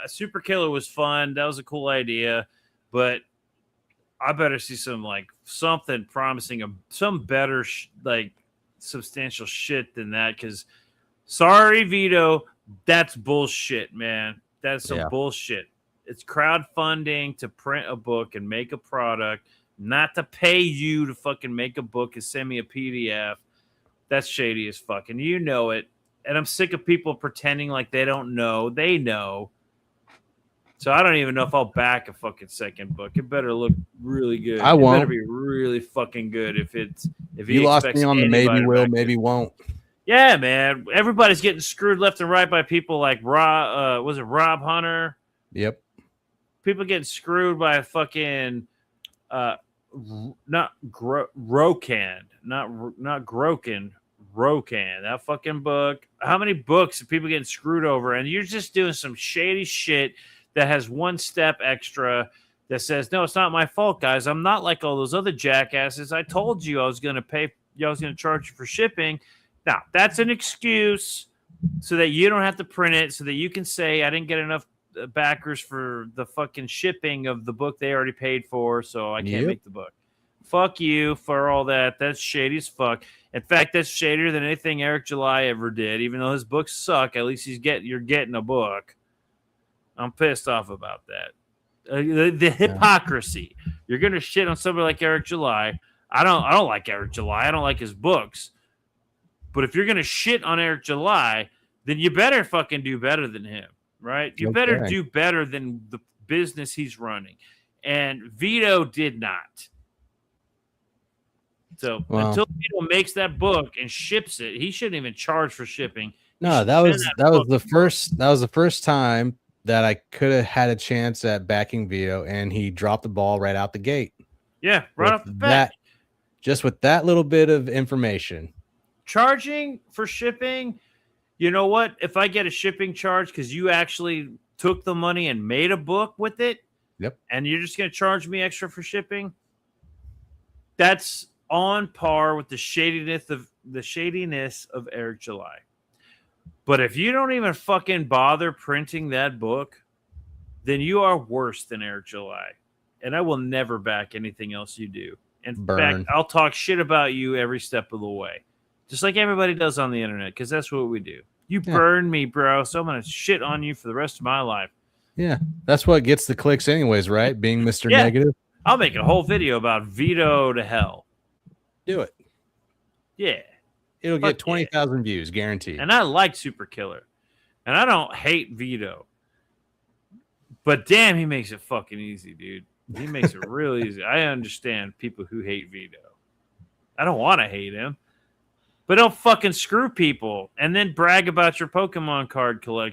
Super Killer was fun. That was a cool idea. But I better see something promising, some better, substantial shit than that because, sorry, Vito, that's bullshit, man. That's some bullshit. It's crowdfunding to print a book and make a product, not to pay you to fucking make a book and send me a PDF. That's shady as fuck, and you know it. And I'm sick of people pretending like they don't know. They know. So I don't even know if I'll back a fucking second book. It better look really good. I won't. It better be really fucking good if you lost me on the maybe will, maybe won't. Yeah, man. Everybody's getting screwed left and right by people like Rob. Was it Rob Hunter? Yep. People getting screwed by a fucking not Rokan, not Grokan, Rokan. That fucking book. How many books are people getting screwed over? And you're just doing some shady shit that has one step extra that says, no, it's not my fault, guys. I'm not like all those other jackasses. I told you I was going to pay. I was going to charge you for shipping. Now, that's an excuse so that you don't have to print it, so that you can say, I didn't get enough backers for the fucking shipping of the book they already paid for, so I can't make the book. Fuck you for all that. That's shady as fuck. In fact, that's shadier than anything Eric July ever did. Even though his books suck, at least you're getting a book. I'm pissed off about that. The hypocrisy. You're going to shit on somebody like Eric July. I don't like Eric July. I don't like his books. But if you're going to shit on Eric July, then you better fucking do better than him, right? You better do better than the business he's running. And Vito did not. So until Vito makes that book and ships it, he shouldn't even charge for shipping. No, that was the first time that I could have had a chance at backing Vito, and he dropped the ball right out the gate. Yeah, right off the bat. Just with that little bit of information. Charging for shipping, you know what? If I get a shipping charge because you actually took the money and made a book with it, and you're just going to charge me extra for shipping, that's on par with the shadiness of Eric July. But if you don't even fucking bother printing that book, then you are worse than Eric July. And I will never back anything else you do. In fact, I'll talk shit about you every step of the way. Just like everybody does on the internet, because that's what we do. You burn me, bro, so I'm going to shit on you for the rest of my life. Yeah, that's what gets the clicks, anyways, right? Being Mr. Negative. I'll make a whole video about veto to hell. Do it. Yeah. It'll get 20,000 views, guaranteed. And I like Super Killer. And I don't hate Veto. But damn, he makes it fucking easy, dude. He makes it real easy. I understand people who hate Veto. I don't want to hate him. But don't fucking screw people and then brag about your Pokemon card collection.